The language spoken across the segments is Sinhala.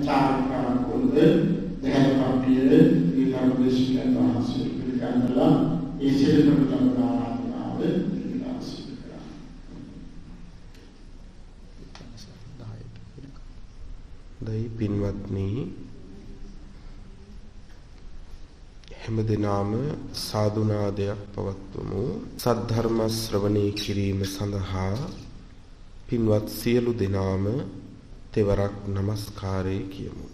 චාරිකාවකද දැන් අපි මේ ධර්මදේශකයන් වහන්සේ පිළිගන්නලා ඒ සියලුම ආරාධනාව පිළිගන්නවා. දෛ පින්වත්නි හැමදෙනාම සාදුනාදයක් පවත්වමු. සද්ධර්ම ශ්‍රවණය කිරීම සඳහා පින්වත් සියලු දෙනාම තෙවරක් নমස්කාරය කියමු.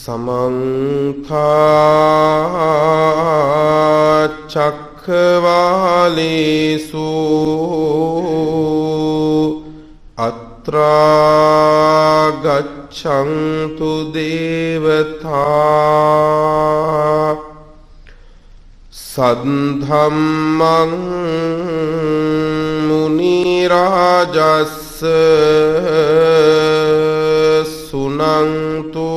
समन्ता चक्रवालेषु अत्रा गच्छन्तु देवता सद्धम्मं मुनिराजस्य सुनन्तु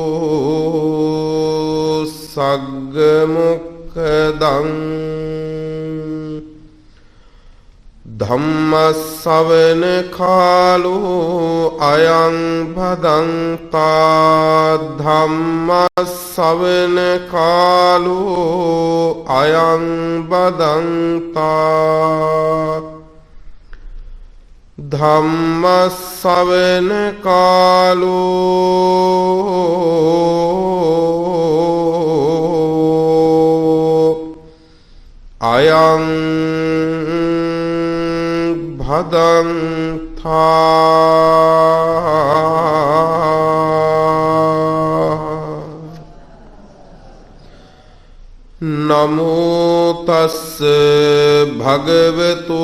सग्मुखदं धम्मश्रवण कालो अयं भदन्ता धम्मश्रवण कालो अयं भदन्ता धम्मश्रवण कालो अयं भदन्ता नमो तस् भगवतो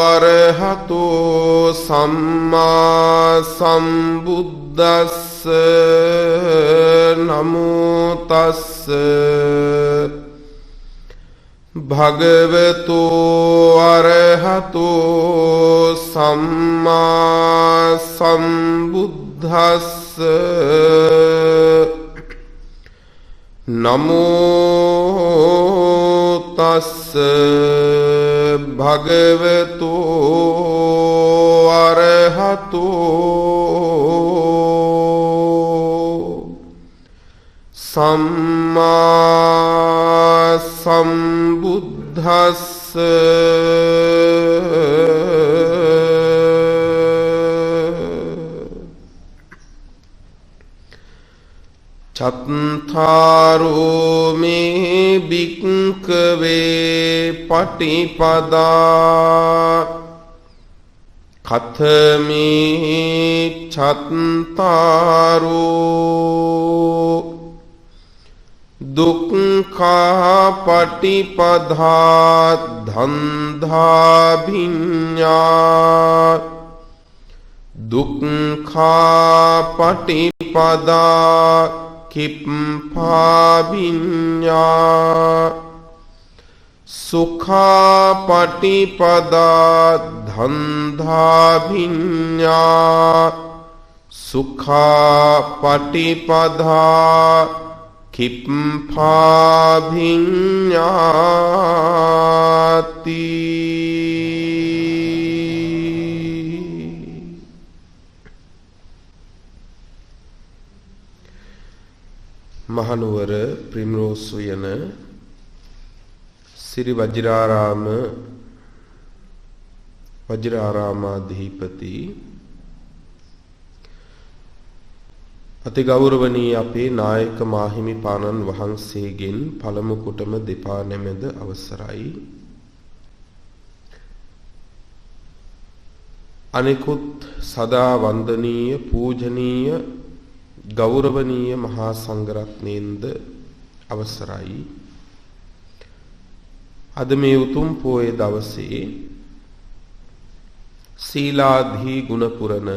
अरहतो सम्मा सम्बुद्धस्स नमो तस् भगवतो अरहतो सम्मा सम्बुद्धस्स नमो तस् भगवतो अरहतो सम्मा सम्बुद्धस्स चत्तारो मे भिक्खवे पटिपदा कथमे चत्तारो दुःखा पटिपदा धन्धा भिन्या दुःखा पटिपदा किप्पाभिन्या सुखा पटिपदा धन्धाभिन्या सुखा पटिपदा किप्पाभिन्याति महानुवर प्रिमरोसुयन श्री वज्रारामाधिपति अति गौरवनीय අපේ නායක මාහිමිපාණන් වහන්සේගෙන් පළමු කොටම දෙපා නැමෙද අවසරයි. අනිකුත් සදා වන්දනීය පූජනීය ගෞරවනීය මහා සංඝරත්නයෙන්ද අවසරයි. අද මේ උතුම් පොයේ දවසේ සීලාධි ගුණපුරණ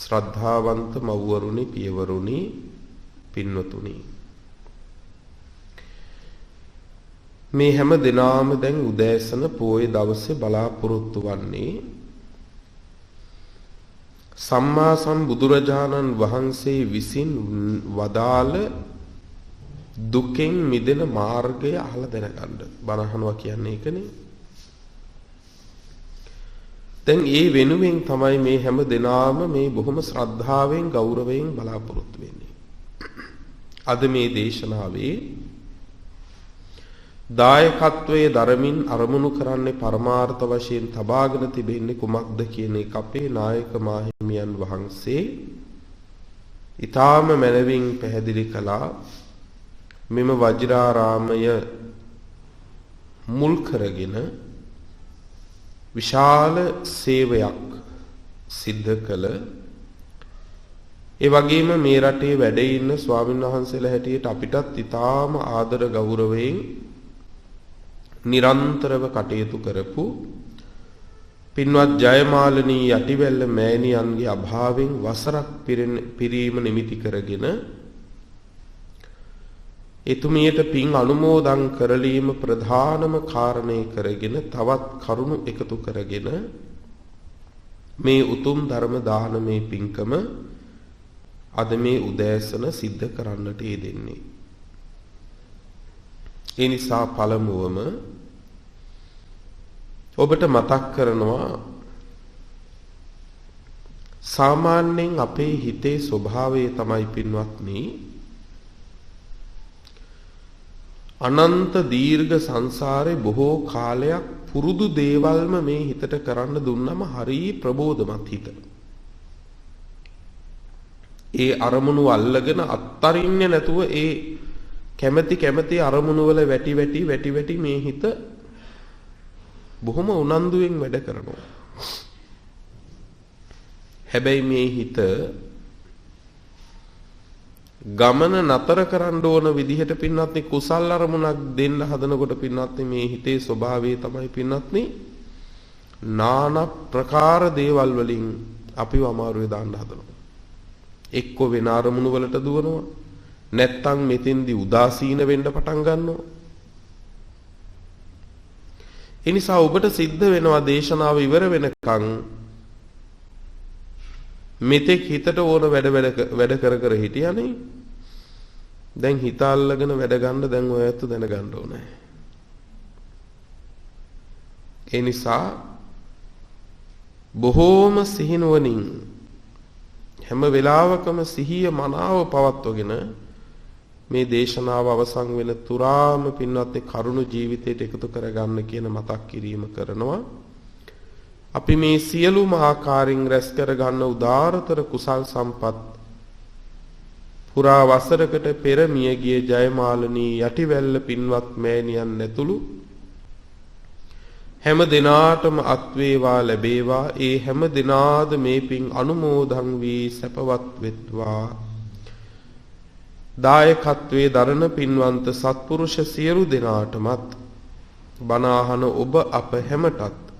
ශ්‍රද්ධාවන්ත මව්වරුනි පියවරුනි පින්වතුනි මේ හැම දිනාම දැන් උදෑසන පොයේ දවසේ බලාපොරොත්තු වන්නේ සම්මා සම්බුදුරජාණන් වහන්සේ විසින් වදාළ දුකෙන් මිදෙන මාර්ගය අහලා දැනගන්න. බණ අහනවා කියන්නේ ඒකනේ. දැන් ඒ වෙනුවෙන් තමයි මේ හැම දිනාම මේ බොහොම ශ්‍රද්ධාවෙන් ගෞරවයෙන් බලාපොරොත්තු වෙන්නේ. අද මේ දේශනාවේ දායකත්වයේ ධර්මින් අරමුණු කරන්නේ පරමාර්ථ වශයෙන් තබාගෙන තිබෙන්නේ කුමක්ද කියන එක අපේ නායක මාහිමියන් වහන්සේ ඊටාම මනවින් පැහැදිලි කළා. මෙම වජිරාරාමය මුල් කරගෙන විශාල සේවයක් සිද්ධ කළ ඒ වගේම මේ රටේ වැඩ ඉන්න ස්වාමීන් වහන්සේලා හැටියට අපිටත් ඊටාම ආදර ගෞරවයෙන් නිරන්තරව කටයුතු කරපු පින්වත් ජයමාලනී යටිවැල්ල මෑණියන්ගේ අභාවයෙන් වසරක් පිරීම නිමිති කරගෙන එතුමියට පින් අනුමෝදන් කරලීම ප්‍රධානම කාරණේ කරගෙන තවත් කරුණු එකතු කරගෙන මේ උතුම් ධර්ම දානමේ පින්කම අද මේ උදෑසන සිද්ධ කරන්නට යෙදෙන්නේ. ඒ නිසා පළමුවම ඔබට මතක් කරනවා සාමාන්‍යයෙන් අපේ හිතේ ස්වභාවය තමයි පින්වත්නි අනන්ත දීර්ඝ සංසාරේ බොහෝ කාලයක් පුරුදු දේවල්ම මේ හිතට කරන්න දුන්නම හරි ප්‍රබෝධමත් හිත. ඒ අරමුණු අල්ලගෙන අත්තරින්නේ නැතුව ඒ කැමැති අරමුණු වල වැටි මේ හිත බොහොම උනන්දුවෙන් වැඩ කරනවා. හැබැයි මේ හිත ගමන නතර කරන්න ඕන විදිහට පින්වත්නි කුසල් අරමුණක් දෙන්න හදනකොට පින්වත්නි මේ හිතේ ස්වභාවය තමයි පින්වත්නි নানা ප්‍රකාර දේවල් වලින් අපිව අමාරුවේ දාන්න හදනවා. එක්ක වෙන අරමුණු වලට දුවනවා. නැත්තම් මෙතෙන්දි උදාසීන වෙන්න පටන් ගන්නවා. ඒ නිසා ඔබට සිද්ධ වෙනවා දේශනාව ඉවර වෙනකන් මෙතෙක් හිතට ඕන වැඩ කර හිටියානේ. දැන් හිත අල්ලගෙන වැඩ ගන්න දැන් ඔයත් දැනගන්න ඕනේ. ඒ නිසා බොහෝම සිහිනුවණින් හැම වෙලාවකම සිහිය මනාව පවත්වගෙන මේ දේශනාව අවසන් වෙන තුරාම පින්වත්නි කරුණු ජීවිතයට එකතු කරගන්න කියන මතක් කිරීම කරනවා. අපි මේ සියලුම ආකාරයෙන් රැස් කරගන්න උදාරතර කුසල් සම්පත් පුරා වසරකට පෙර මියගිය ජයමාලනී යටිවැල්ල පින්වත් මෑණියන් ඇතුළු හැම දිනාටම අත් වේවා ලැබේවා. ඒ හැම දිනාද මේ පින් අනුමෝදන් වී සැපවත් වෙත්වා. දායකත්වයේ දරන පින්වන්ත සත්පුරුෂ සියලු දෙනාටමත් බණ අහන ඔබ අප හැමටත්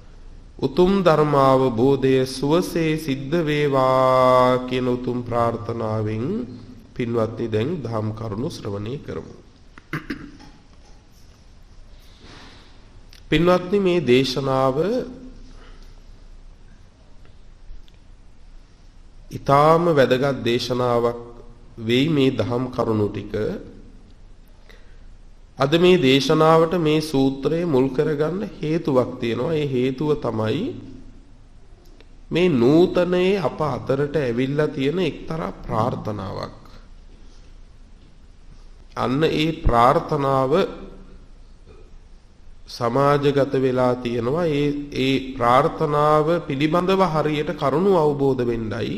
උතුම් ධර්මාවබෝධය සුවසේ සිද්ධ වේවා කියන උතුම් ප්‍රාර්ථනාවෙන් පින්වත්නි දැන් ධම් කරුණු ශ්‍රවණය කරමු. පින්වත්නි මේ දේශනාව ඊටාම වැදගත් දේශනාවක් වෙයි. මේ ධම් කරුණු ටික අද මේ දේශනාවට මේ සූත්‍රය මුල් කරගන්න හේතුවක් තියෙනවා. ඒ හේතුව තමයි මේ නූතනයේ අප අතරට ඇවිල්ලා තියෙන එක්තරා ප්‍රාර්ථනාවක්. අන්න ඒ ප්‍රාර්ථනාව සමාජගත වෙලා තියෙනවා. ඒ ප්‍රාර්ථනාව පිළිබඳව හරියට කරුණු අවබෝධ වෙන්නයි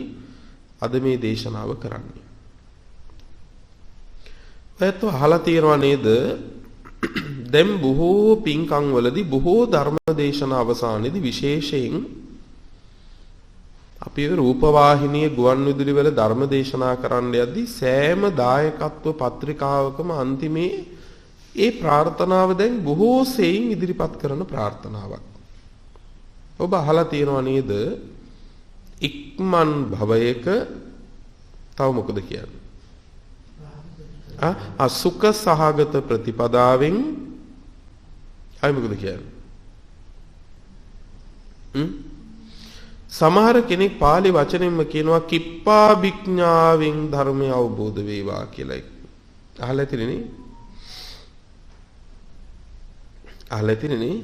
අද මේ දේශනාව කරන්නේ. ඔයත් අහලා තියෙනවා නේද? දැන් බොහෝ පින්කම් වලදී බොහෝ ධර්ම දේශනා අවසානයේදී විශේෂයෙන් අපි රූපවාහිනියේ ගුවන්විදුලි වල ධර්ම දේශනා කරන්න යද්දී සෑම දායකත්ව පත්‍රිකාවකම අන්තිමේ ඒ ප්‍රාර්ථනාව දැන් බොහෝ සෙයින් ඉදිරිපත් කරන ප්‍රාර්ථනාවක්. ඔබ අහලා තියෙනවා නේද? ඉක්මන් භවයක තව මොකද කියන්නේ? අසුඛ සහගත ප්‍රතිපදාවෙන් අය මොකද කියන්නේ? සමහර කෙනෙක් පාලි වචනෙන්ම කියනවා කිප්පා විඥාවෙන් ධර්මය අවබෝධ වේවා කියලා. අහලා තියෙන්නේ? අහලා තියෙන්නේ?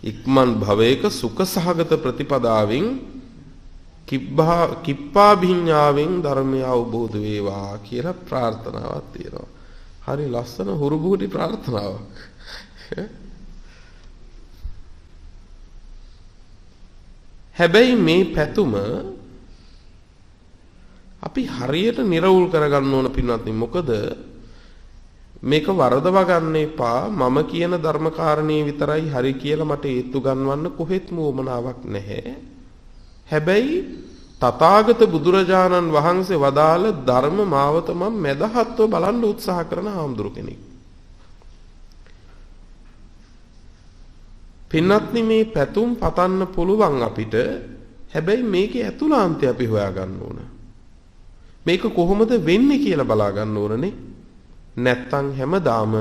ඉක්මන් භවයක සුඛ සහගත ප්‍රතිපදාවෙන් කිප්පා විඥාවෙන් ධර්මය අවබෝධ වේවා කියලා ප්‍රාර්ථනාවක් තියෙනවා. හරි ලස්සන හුරුබුහුටි ප්‍රාර්ථනාවක්. හැබැයි මේ පැතුම අපි හරියට නිර්වුල් කරගන්න ඕන පින්වත්නි. මොකද මේක වරදවා ගන්න එපා. මම කියන ධර්මකාරණේ විතරයි හරි කියලා මට ඒත්තු ගන්නවන්න කොහෙත්ම උවමනාවක් නැහැ. හැබැයි තථාගත බුදුරජාණන් වහන්සේ වදාළ ධර්ම මාවත මම මැදහත්ව බලන්න උත්සාහ කරන ආම්දුරු කෙනෙක්. පින්වත්නි මේ පැතුම් පතන්න පුළුවන් අපිට. හැබැයි මේකේ ඇතුළාන්තය අපි හොයාගන්න ඕන. මේක කොහොමද වෙන්නේ කියලා බලා ගන්න ඕනනේ. නැත්තම් හැමදාම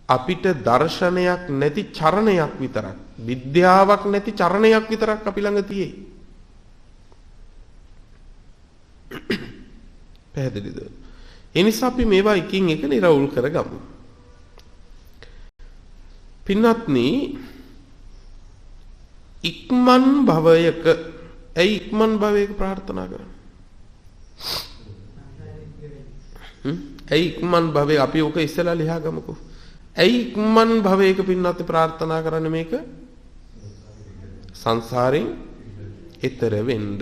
අපිට දර්ශනයක් නැති චරණයක් විතරක්, විද්‍යාවක් නැති චරණයක් විතරක් අපි ළඟ තියෙයි. පැහැදිලිද? ඒ නිසා අපි මේවා එකින් එක නිරවුල් කරගමු. පින්වත්නි ඉක්මන් භවයක ඇයි ඉක්මන් භවයක ප්‍රාර්ථනා කරන්නේ? ඇයි ඉක්මන් භවයක අපි ඔක ඉස්සෙල්ලා ලියා ගමුකෝ. ඇයි ඉක්මන් භවයක පින්වත්නි ප්‍රාර්ථනා කරන්නේ මේක? සංසාරයෙන් ඈතර වෙන්න.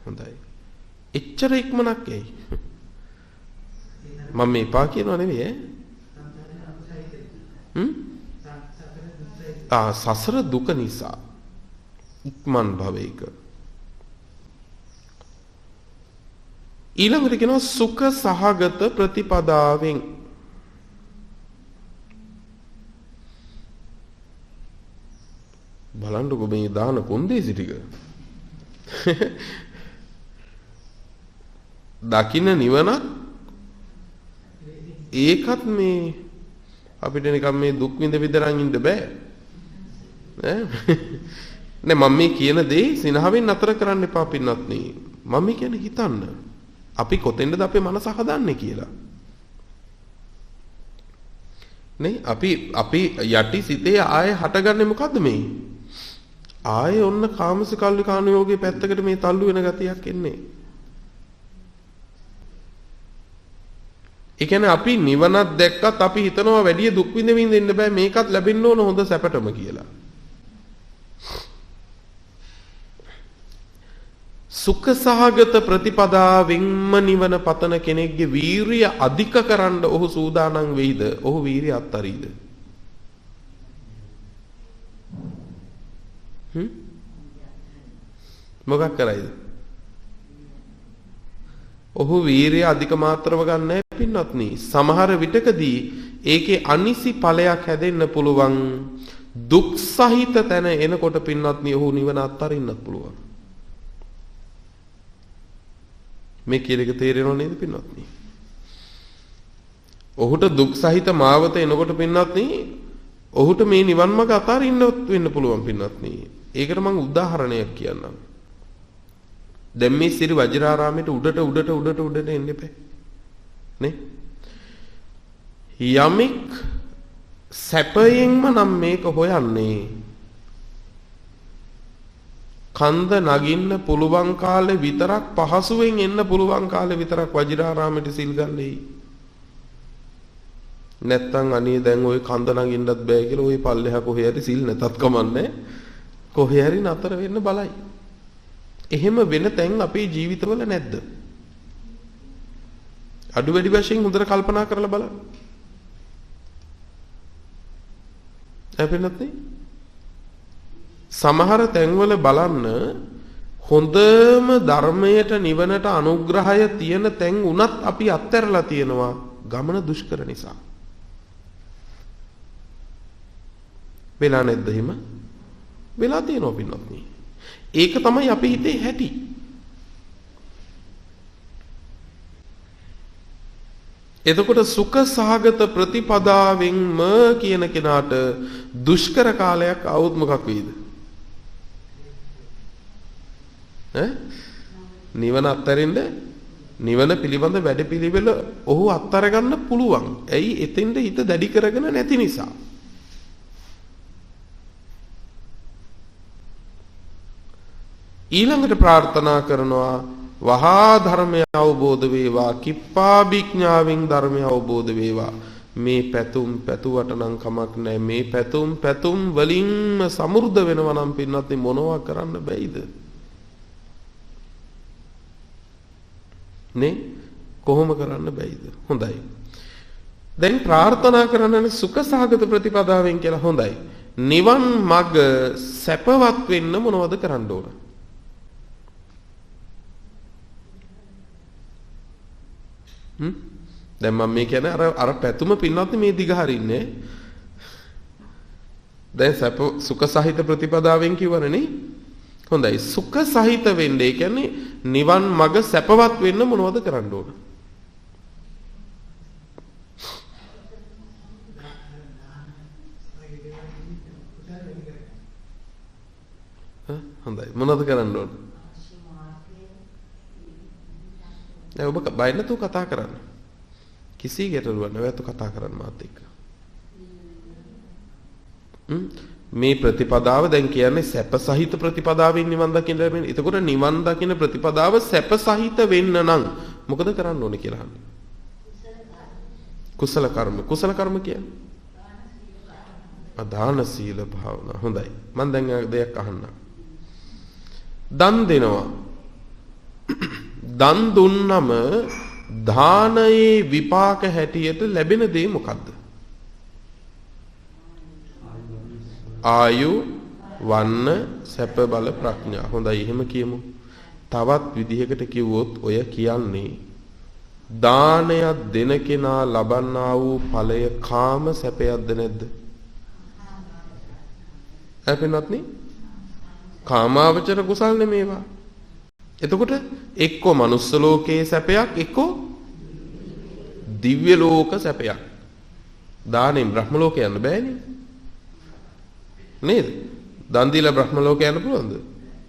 හොඳයි. එච්චර ඉක්මනක් ඇයි? මම මේ පා කියනවා නෙවෙයි ඈ. සසර දුක නිසා ඉක්මන් භවයක. ඊළඟට කියනවා සුඛ සහගත ප්‍රතිපදාවෙන්. බලන්නකො මේ දාන කොන්දේසි ටික. දකින්න නිවනක් ඒකත් මේ අපිට නිකන් මේ දුක් විඳ විඳරන් ඉන්න බෑ. නේ මම මේ කියන දේ සිනහවෙන් නතර කරන්න එපා පින්වත්නි. මම කියන්නේ හිතන්න. අපි කොතෙන්ද අපේ මනස හදන්නේ කියලා. නේ අපි යටි සිතේ ආයේ හටගන්නේ මොකද්ද මේ? ආයේ ඔන්න කාමසිකල්ලි කාණුයෝගේ පැත්තකට මේ තල්ලු වෙන ගතියක් එන්නේ. ඒ කියන්නේ අපි නිවනක් දැක්කත් අපි හිතනවා වැඩි දුක් විඳින්න ඉන්න බෑ මේකත් ලැබෙන්න ඕන හොඳ සැපටම කියලා. සුඛ සහගත ප්‍රතිපදාවෙන්ම නිවන පතන කෙනෙක්ගේ වීරිය අධික කරන්න ඔහු සූදානම් වෙයිද? ඔහු වීරිය අත්තරීද? මොකක් කරයිද? ඔහු වීරිය අධික මාත්‍රව ගන්නෑ පින්වත්නි. සමහර විටකදී ඒකේ අනිසි ඵලයක් හැදෙන්න පුළුවන්. දුක් සහිත තැන එනකොට පින්වත්නි ඔහු නිවන අත්තරින්නත් පුළුවන්. මේ කියන එක තේරෙනව නේද පින්වත්නි? ඔහුට දුක් සහිත මාවත එනකොට පින්වත්නි ඔහුට මේ නිවන් මඟ අතාරින්නවත් වෙන්න පුළුවන් පින්වත්නි. ඒකට මම උදාහරණයක් කියන්නම්. දැන් මේ සිරි වජිරාරාමයට උඩට එන්න එපා. නේ? යමෙක් සැපයෙන්ම නම් මේක හොයන්නේ කන්ද නගින්න පුළුවන් කාලේ විතරක් පහසුවෙන් එන්න පුළුවන් කාලේ විතරක් වජිරාරාමයට සිල් ගන්නයි. නැත්තම් අනේ දැන් ওই කන්ද නගින්නත් බෑ කියලා ওই පල්ලෙහා කොහේ හරි සිල් නැතත් කමන්නේ. කොහේ හරි නතර වෙන්න බලයි. එහෙම වෙන තැන් අපේ ජීවිතවල නැද්ද? අඩු වැඩි වශයෙන් හොඳට කල්පනා කරලා බලන්න. අපිනත් සමහර තැන්වල බලන්න හොඳම ධර්මයට නිවනට අනුග්‍රහය තියෙන තැන් උනත් අපි අත්හැරලා තියෙනවා ගමන දුෂ්කර නිසා. වෙලා නැද්ද එහෙම? වෙලා තියෙනවා පින්වත්නි. ඒක තමයි අපේ හිතේ හැටි. එතකොට සුඛ සහගත ප්‍රතිපදාවෙන්ම කියන කෙනාට දුෂ්කර කාලයක් આવුත් මොකක් වෙයිද? නිවන අත්තරින්ද නිවන පිළිබඳ වැඩපිළිවෙල ඔහු අත්තර ගන්න පුළුවන්. ඇයි? එතෙන්ද හිත දැඩි කරගෙන නැති නිසා. ඊළඟට ප්‍රාර්ථනා කරනවා වහා ධර්මය අවබෝධ වේවා, කිප්පාභිඥාවෙන් ධර්මය අවබෝධ වේවා. මේ පැතුම් පැතුවට නම් කමක් නැහැ. මේ පැතුම් වලින්ම සමෘද්ධ වෙනවා නම් පින්නත් මොනවා කරන්න බැයිද? නේ කොහොම කරන්න බැයිද? හොඳයි. දැන් ප්‍රාර්ථනා කරන්නේ සුඛ සහගත ප්‍රතිපදාවෙන් කියලා. හොඳයි. නිවන් මඟ සැපවත් වෙන්න මොනවද කරන්න ඕන? දැන් මම මේ කියන්නේ අර පැතුම පින්නත් මේ දිග හරින්නේ. දැන් සැප සුඛ සහිත ප්‍රතිපදාවෙන් කිව්වනේ. හොඳයි. සුඛ සහිත වෙන්නේ ඒ කියන්නේ නිවන් මඟ සැපවත් වෙන්න මොනවද කරන්න ඕන? හොඳයි. මොනවද කරන්න ඕන? දැන් ඔබ බය නැතුව කතා කරන්න. කිසි ගැටලුවක් නැවත කතා කරන්න මාත් එක්ක. මේ ප්‍රතිපදාව දැන් කියන්නේ සැප සහිත ප්‍රතිපදාවෙන් නිවන් දකින්න ලැබෙන. එතකොට නිවන් දකින්න ප්‍රතිපදාව සැප සහිත වෙන්න නම් මොකද කරන්න ඕනේ කියලා අහන්නේ. කුසල කර්ම. කුසල කර්ම කියන්නේ දාන සීල භාවනා. හොඳයි. මම දැන් දෙයක් අහන්න. දන් දෙනවා. දන් දුන්නම දානයේ විපාක හැටියට ලැබෙන දේ මොකද්ද? ආයු වන්න සැප බල ප්‍රඥා. හොඳයි එහෙම කියමු. තවත් විදිහකට කිව්වොත් ඔය කියන්නේ දානයක් දෙන කෙනා ලබන්නා වූ ඵලය කාම සැපයක්ද නැද්ද? අපිනත්නි කාමාවචර කුසල් නෙමේවා. එතකොට එක්කෝ මනුස්ස ලෝකයේ සැපයක් එක්කෝ දිව්‍ය ලෝක සැපයක්. දානෙන් බ්‍රහ්ම ලෝක යන්න බෑනේ. නේද? දන් දීලා බ්‍රහ්ම ලෝක යන්න පුළුවන්ද?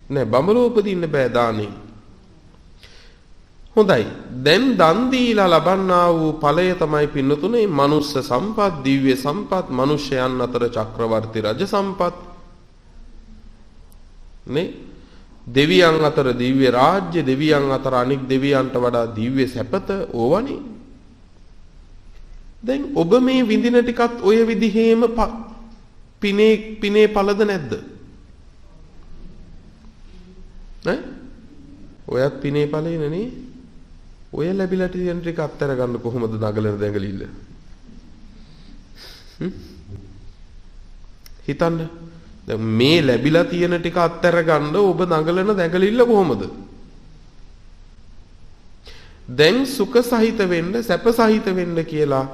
නෑ. බඹලෝ උපදින්න බෑ දානෙන්. හොඳයි. දැන් දන් දීලා ලබන්නා වූ ඵලය තමයි පින්නතුනේ මනුස්ස සම්පත්, දිව්‍ය සම්පත්, මිනිසයන් අතර චක්‍රවර්ති රජ සම්පත්. නේ? දෙවියන් අතර දිව්‍ය රාජ්‍ය, දෙවියන් අතර අනික් දෙවියන්ට වඩා දිව්‍ය සැපත ඕවනේ. දැන් ඔබ මේ විඳින ටිකත් ඔය විදිහේම පිනේ පළද නැද්ද? ඈ? ඔයත් පිනේ පළේනේ නේ? ඔය ලැබිලා තියෙන ටික අත්තර ගන්න කොහොමද නගලන දැඟලිල්ල? හිතන්න. දැන් මේ ලැබිලා තියෙන ටික අත්තර ගන්න ඔබ නගලන දැඟලිල්ල කොහොමද? දැන් සුඛ සහිත වෙන්න, සැප සහිත වෙන්න කියලා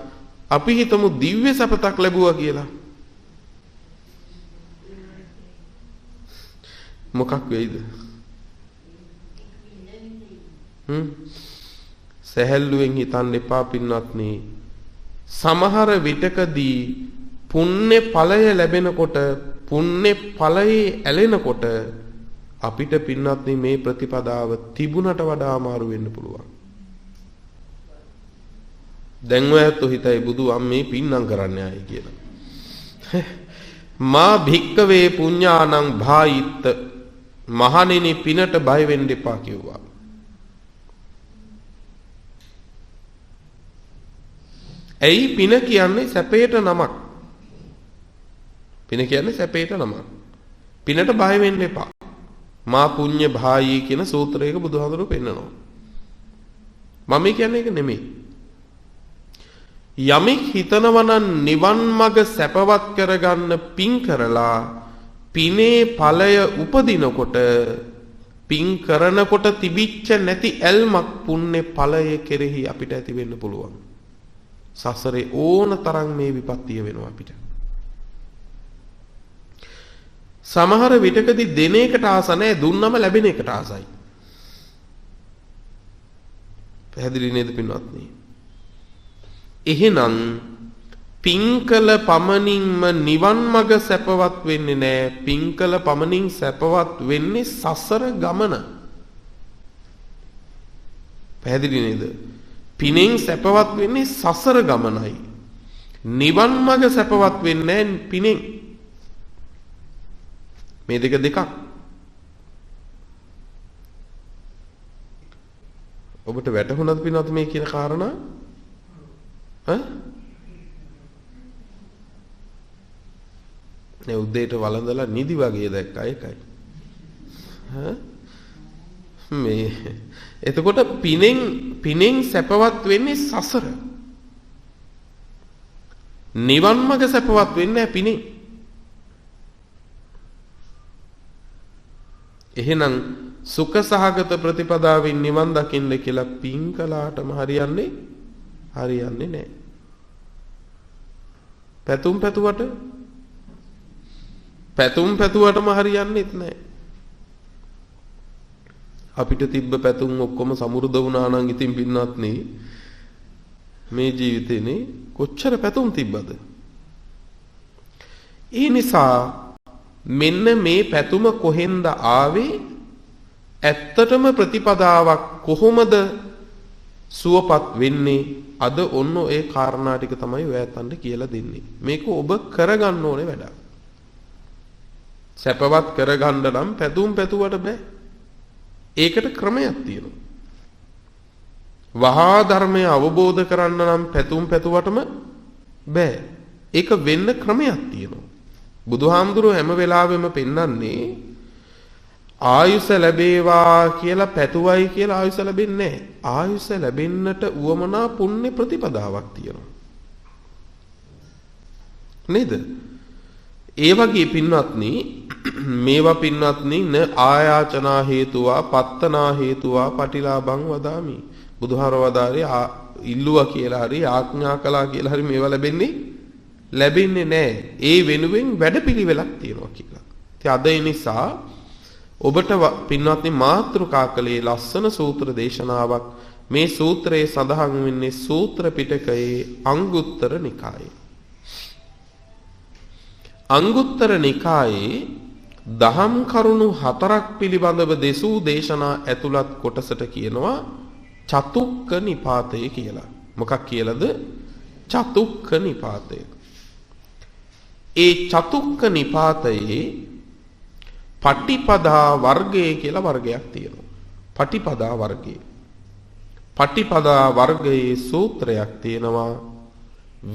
අපි හිතමු දිව්‍ය සැපතක් ලැබුවා කියලා. මොකක් වෙයිද? සැහැල්ලුවෙන් හිතන්න එපා පින්වත්නි. සමහර විටකදී පුණ්‍ය ඵලය ලැබෙනකොට, පුණ්‍ය ඵලයේ ඇලෙනකොට අපිට පින්වත්නි මේ ප්‍රතිපදාව තිබුණට වඩා අමාරු වෙන්න පුළුවන්. දැන් ඔයත් හිතයි බුදු අම්මේ පින්නම් කරන්න ආයි කියලා. මා භික්කවේ පුඤ්ඤානං භායිත්ත, මහණෙනි පිනට බය වෙන්න එපා කිව්වා. ඇයි පින කියන්නේ සැපේට නමක්. පින කියන්නේ සැපේට නමක්. පිනට බය වෙන්න එපා. මා පුඤ්ඤ භායි කියන සූත්‍රයක බුදුහාමුදුරුවෝ පෙන්නනවා. මම කියන්නේ ඒක නෙමෙයි. යමෙක් හිතනවා නම් නිවන් මඟ සැපවත් කරගන්න පින් කරලා පිනේ ඵලය උපදිනකොට, පින් කරනකොට තිබිච්ච නැති ඇල්මක් පුණ්‍ය ඵලයේ කෙරෙහි අපිට ඇති වෙන්න පුළුවන්. සසරේ ඕන තරම් මේ විපත්තිය වෙනවා අපිට. සමහර විටකදී දෙන එකට ආස නැහැ, දුන්නම ලැබෙන එකට ආසයි. පැහැදිලි නේද පින්වත්නි? එහෙනම් පින්කල පමණින්ම නිවන් මඟ සැපවත් වෙන්නේ නැහැ. පින්කල පමණින් සැපවත් වෙන්නේ සසර ගමන. පැහැදිලි නේද? පිනෙන් සැපවත් වෙන්නේ සසර ගමනයි. නිවන් මඟ සැපවත් වෙන්නේ නැහැ පිනෙන්. මේ දෙක. ඔබට වැටහුණාද පින්වත් මේ කියන කාරණා? නේ උදේට වළඳලා නිදි වගේ දැක්කා ඒකයි. මේ එතකොට පිනෙන් සැපවත් වෙන්නේ සසර. නිවන් මඟ සැපවත් වෙන්නේ නැහැ පිනෙන්. එහෙනම් සුඛ සහගත ප්‍රතිපදාවෙන් නිවන් දකින්න කියලා පින් කළාටම හරියන්නේ නැහැ. පැතුම් පැතුවටම හරියන්නේත් නැහැ. අපිට තිබ්බ පැතුම් ඔක්කොම සමුරුද වුණා නම් ඉතින් පින්නත් මේ ජීවිතේනේ කොච්චර පැතුම් තිබ්බද? ඒ නිසා මෙන්න මේ පැතුම කොහෙන්ද ආවේ? ඇත්තටම ප්‍රතිපදාවක් කොහොමද සුවපත් වෙන්නේ? අද ඔන්න ඒ කාරණා ටික තමයි ඔයයන්ට කියලා දෙන්නේ. මේක ඔබ කරගන්න ඕනේ වැඩක්. සැපවත් කරගන්න නම් පැතුවට බෑ. ඒකට ක්‍රමයක් තියෙනවා. වහා ධර්මය අවබෝධ කරන්න නම් පැතුවටම බෑ. ඒක වෙන්න ක්‍රමයක් තියෙනවා. බුදුහාමුදුරුවෝ හැම වෙලාවෙම පෙන්වන්නේ ආයුෂ ලැබේවා කියලා පැතුවයි කියලා ආයුෂ ලැබෙන්නේ නැහැ. ආයුෂ ලැබෙන්නට උවමනා පුණ්‍ය ප්‍රතිපදාවක් තියෙනවා. නේද? ඒ වගේ පින්වත්නි මේවා පින්වත්නි න ආයාචනා හේතුවා පත්තනා හේතුවා පටිලාභං වදාමි. බුදුහාර වදාරේ ඉල්ලුවා කියලා හරි ආඥා කළා කියලා හරි මේවා ලැබෙන්නේ නැහැ. ඒ වෙනුවෙන් වැඩපිළිවෙලක් තියෙනවා කියලා. ඉතින් අද ඒ නිසා ඔබට පින්වත්නි මාතෘකා කළේ ලස්සන සූත්‍ර දේශනාවක්. මේ සූත්‍රයේ සඳහන් වෙන්නේ සූත්‍ර පිටකයේ අංගුත්තර නිකායේ. අංගුත්තර නිකායේ දහම් කරුණු 4ක් පිළිබඳව දෙසූ දේශනා ඇතුළත් කොටසට කියනවා චතුක්ක නිපාතය කියලා. මොකක් කියලාද? චතුක්ක නිපාතය. ඒ චතුක්ක නිපාතයේ පටිපදා වර්ගය කියලා වර්ගයක් තියෙනවා. පටිපදා වර්ගය. පටිපදා වර්ගයේ සූත්‍රයක් තියෙනවා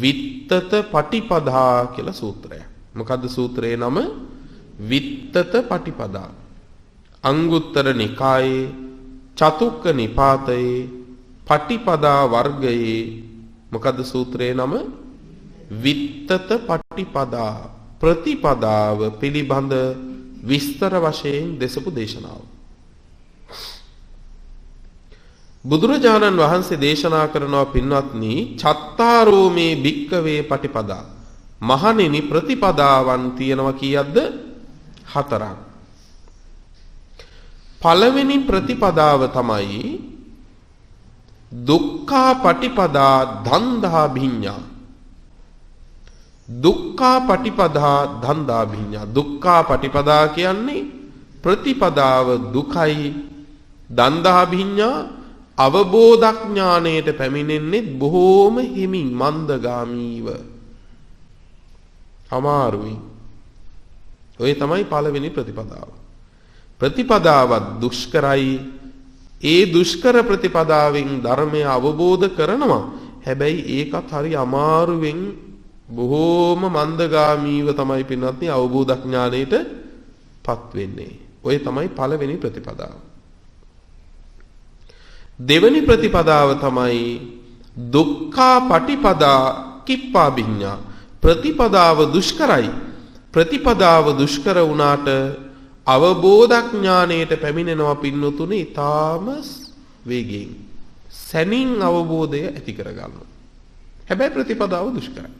විත්තත පටිපදා කියලා සූත්‍රයක්. මොකද්ද සූත්‍රයේ නම? විත්තත පටිපදා. අංගුත්තර නිකායේ චතුක්ක නිපාතයේ පටිපදා වර්ගයේ මොකද්ද සූත්‍රයේ නම? විත්තත පටිපදා. ප්‍රතිපදාව පිළිබඳ විස්තර වශයෙන් දෙසපු දේශනාව. බුදුරජාණන් වහන්සේ දේශනා කරනවා පින්වත්නි චත්තාරෝ මේ භික්කවේ පටිපදා. මහණෙනි ප්‍රතිපදාවන් තියෙනවා කීයක්ද? 4ක්. පළවෙනි ප්‍රතිපදාව තමයි දුක්ඛා පටිපදා ධන්දා භිඤ්ඤා. දුක්ඛා පටිපදා ධන්දා භිඤ්ඤා. දුක්ඛා පටිපදා කියන්නේ ප්‍රතිපදාව දුකයි. ධන්දා භිඤ්ඤා අවබෝධඥාණයට පැමිණෙන්නේ බොහෝම හිමින් මන්දගාමීව. අමාරුයි. ඔය තමයි පළවෙනි ප්‍රතිපදාව. ප්‍රතිපදාවත් දුෂ්කරයි. ඒ දුෂ්කර ප්‍රතිපදාවෙන් ධර්මය අවබෝධ කරනවා. හැබැයි ඒකත් හරි අමාරුවෙන් බොහෝම මන්දගාමීව තමයි පින්වත්නි අවබෝධඥාණයට පත් වෙන්නේ. ඔය තමයි පළවෙනි ප්‍රතිපදාව. දෙවෙනි ප්‍රතිපදාව තමයි දුක්ඛා පටිපදා කිප්පා භිඤ්ඤා. ප්‍රතිපදාව දුෂ්කරයි. ප්‍රතිපදාව දුෂ්කර වුණාට අවබෝධඥාණයට පැමිණෙනවා පින්නතුනේ ඊටාම වේගයෙන්. සැනින් අවබෝධය ඇති කරගන්නවා. හැබැයි ප්‍රතිපදාව දුෂ්කරයි.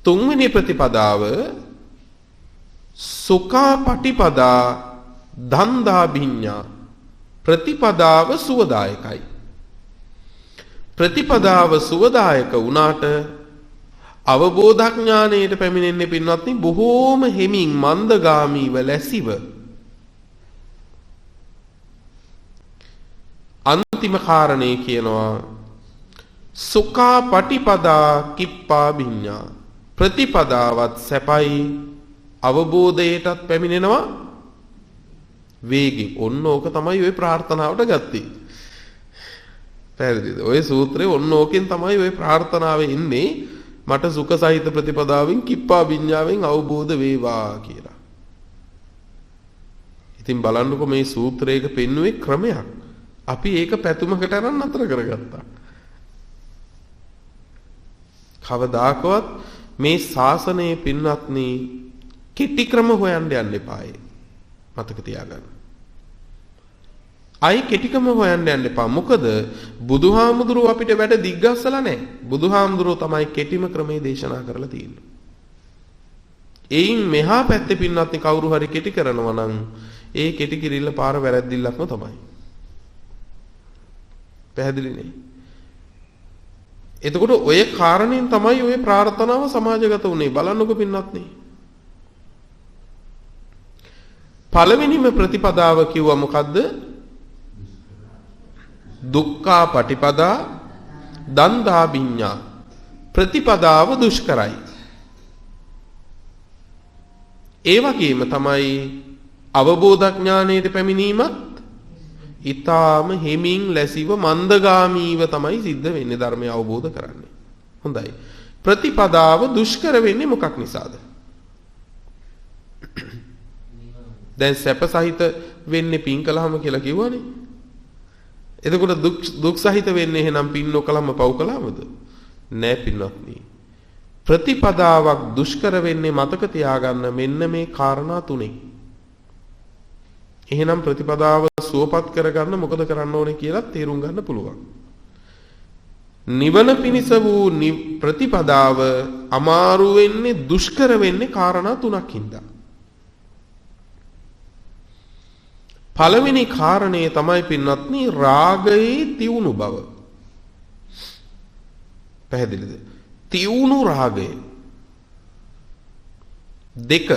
තුන්වෙනි ප්‍රතිපදාව සුඛා පටිපදා ධන්දා භිඤ්ඤා. ප්‍රතිපදාව සුවදායකයි. ප්‍රතිපදාව සුවදායක වුණාට අවබෝධඥානයට පැමිණෙන්නේ පින්වත්නි බොහෝම හිමින් මන්දගාමීව ලැසිව. අන්තිම කාරණේ කියනවා සුඛා පටිපදා කිප්පා විඤ්ඤා. ප්‍රතිපදාවත් සැපයි අවබෝධයටත් පැමිණෙනවා වේගෙන්. ඔන්න ඕක තමයි ඔය ප්‍රාර්ථනාවට ගත්තේ. පැහැදිලිද? ඔය සූත්‍රයේ ඔන්න ඕකෙන් තමයි ඔය ප්‍රාර්ථනාවේ ඉන්නේ මට සුඛ සහිත ප්‍රතිපදාවෙන් කිප්පා විඤ්ඤාවෙන් අවබෝධ වේවා කියලා. ඉතින් බලන්නකො මේ සූත්‍රයක පෙන්වුවේ ක්‍රමයක්. අපි ඒක පැතුමකට අරන් නතර කරගත්තා. කවදාකවත් මේ ශාසනයේ පින්වත්නි කෙටි ක්‍රම හොයන්න යන්න එපායි. මතක තියාගන්න. අයි කෙටිකම හොයන්න යන්න එපා. මොකද බුදුහාමුදුරුව අපිට වැඩ දිග්ගස්සලා නැහැ. බුදුහාමුදුරුව තමයි කෙටිම ක්‍රමේ දේශනා කරලා තියෙන්නේ. එයින් මෙහා පැත්තේ පින්වත්නි කවුරු හරි කෙටි කරනවා නම් ඒ කෙටි කිරිල්ල පාර වැරද්දිල්ලක්ම තමයි. පැහැදිලි නේ? එතකොට ඔය කාරණෙන් තමයි ඔය ප්‍රාර්ථනාව සමාජගත වුනේ. බලන්නකො පින්වත්නි. පළවෙනිම ප්‍රතිපදාව කිව්වා මොකද්ද? දුක්ඛා පටිපදා දන්දා විඤ්ඤා. ප්‍රතිපදාව දුෂ්කරයි. ඒ වගේම තමයි අවබෝධඥානයට පැමිණීමත් ඊටාම හිමින් ලැසිව මන්දගාමීව තමයි සිද්ධ වෙන්නේ ධර්මය අවබෝධ කරන්නේ. හොඳයි. ප්‍රතිපදාව දුෂ්කර වෙන්නේ මොකක් නිසාද? දැන් සැප සහිත වෙන්නේ පින් කළාම කියලා කිව්වනේ. එතකොට දුක් සහිත වෙන්නේ එහෙනම් පින් නොකළාම පව් කළාමද? නෑ පින්වත්නි. ප්‍රතිපදාවක් දුෂ්කර වෙන්නේ මතක තියාගන්න මෙන්න මේ කාරණා තුනේ. එහෙනම් ප්‍රතිපදාව සුවපත් කරගන්න මොකද කරන්න ඕනේ කියලා තේරුම් ගන්න පුළුවන්. නිවන පිණිස වූ ප්‍රතිපදාව අමාරු වෙන්නේ දුෂ්කර වෙන්නේ කාරණා තුනක් හින්දා. පළවෙනි කාරණේ තමයි පින්වත්නි රාගයේ තියුණු බව. පැහැදිලිද? තියුණු රාගය. දෙක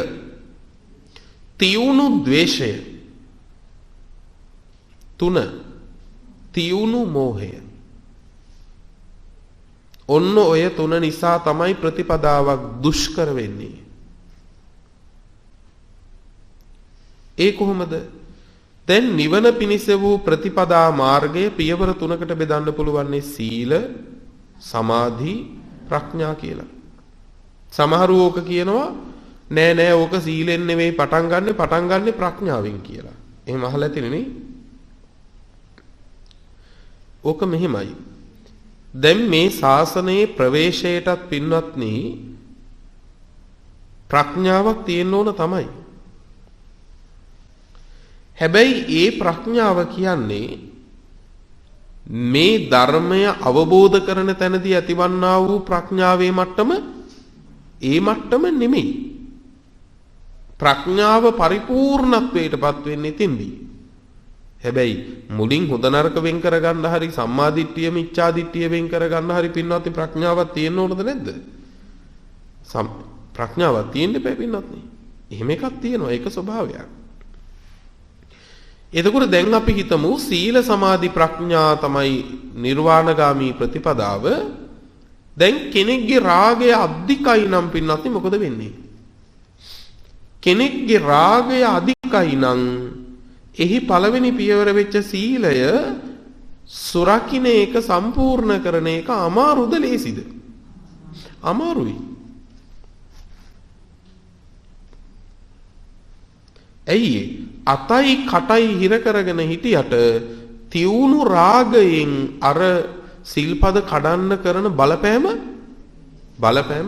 තියුණු ද්වේෂය. තුන තියුණු මෝහය. ඔන්න ඔය තුන නිසා තමයි ප්‍රතිපදාවක් දුෂ්කර වෙන්නේ. ඒ කොහොමද? දැන් නිවන පිණිස වූ ප්‍රතිපදා මාර්ගය පියවර තුනකට බෙදන්න පුළුවන්. සීල, සමාධි, ප්‍රඥා කියලා. සමහරු ඕක කියනවා නෑ නෑ ඕක සීලෙන් නෙවෙයි පටන් ගන්නෙ ප්‍රඥාවෙන් කියලා. එහෙම අහලා තියෙන්නේ නේ? ඕක මෙහෙමයි. දැන් මේ ශාසනයේ ප්‍රවේශයටත් පින්වත්නි ප්‍රඥාවක් තියෙන්න ඕන තමයි. හැබැයි ඒ ප්‍රඥාව කියන්නේ මේ ධර්මය අවබෝධ කරන තැනදී ඇතිවන්නා වූ ප්‍රඥාවේ මට්ටම ඒ මට්ටම නෙමෙයි. ප්‍රඥාව පරිපූර්ණත්වයටපත් වෙන්නේ තින්දී. හැබැයි මුලින් හොඳ නරක වෙන් කරගන්න හරි සම්මාදිට්ඨිය මිච්ඡාදිට්ඨිය වෙන් කරගන්න හරි පින්වත්නි ප්‍රඥාවක් තියෙන්න ඕනද නැද්ද? ප්‍රඥාවක් තියෙන්න බෑ පින්වත්නි. එහෙම එකක් තියෙනවා. ඒක ස්වභාවයක්. එතකොට දැන් අපි හිතමු සීල සමාධි ප්‍රඥා තමයි නිර්වාණගාමී ප්‍රතිපදාව. දැන් කෙනෙක්ගේ රාගය අධිකයි නම් පින්වත්නි මොකද වෙන්නේ? කෙනෙක්ගේ රාගය අධිකයි නම් එහි පළවෙනි පියවර වෙච්ච සීලය සුරකින්න එක සම්පූර්ණ කරන එක අමාරුද ලේසිද? අමාරුයි. ඇයි? අතයි කටයි හිර කරගෙන හිටියට තියුණු රාගයෙන් අර සිල්පද කඩන්න කරන බලපෑම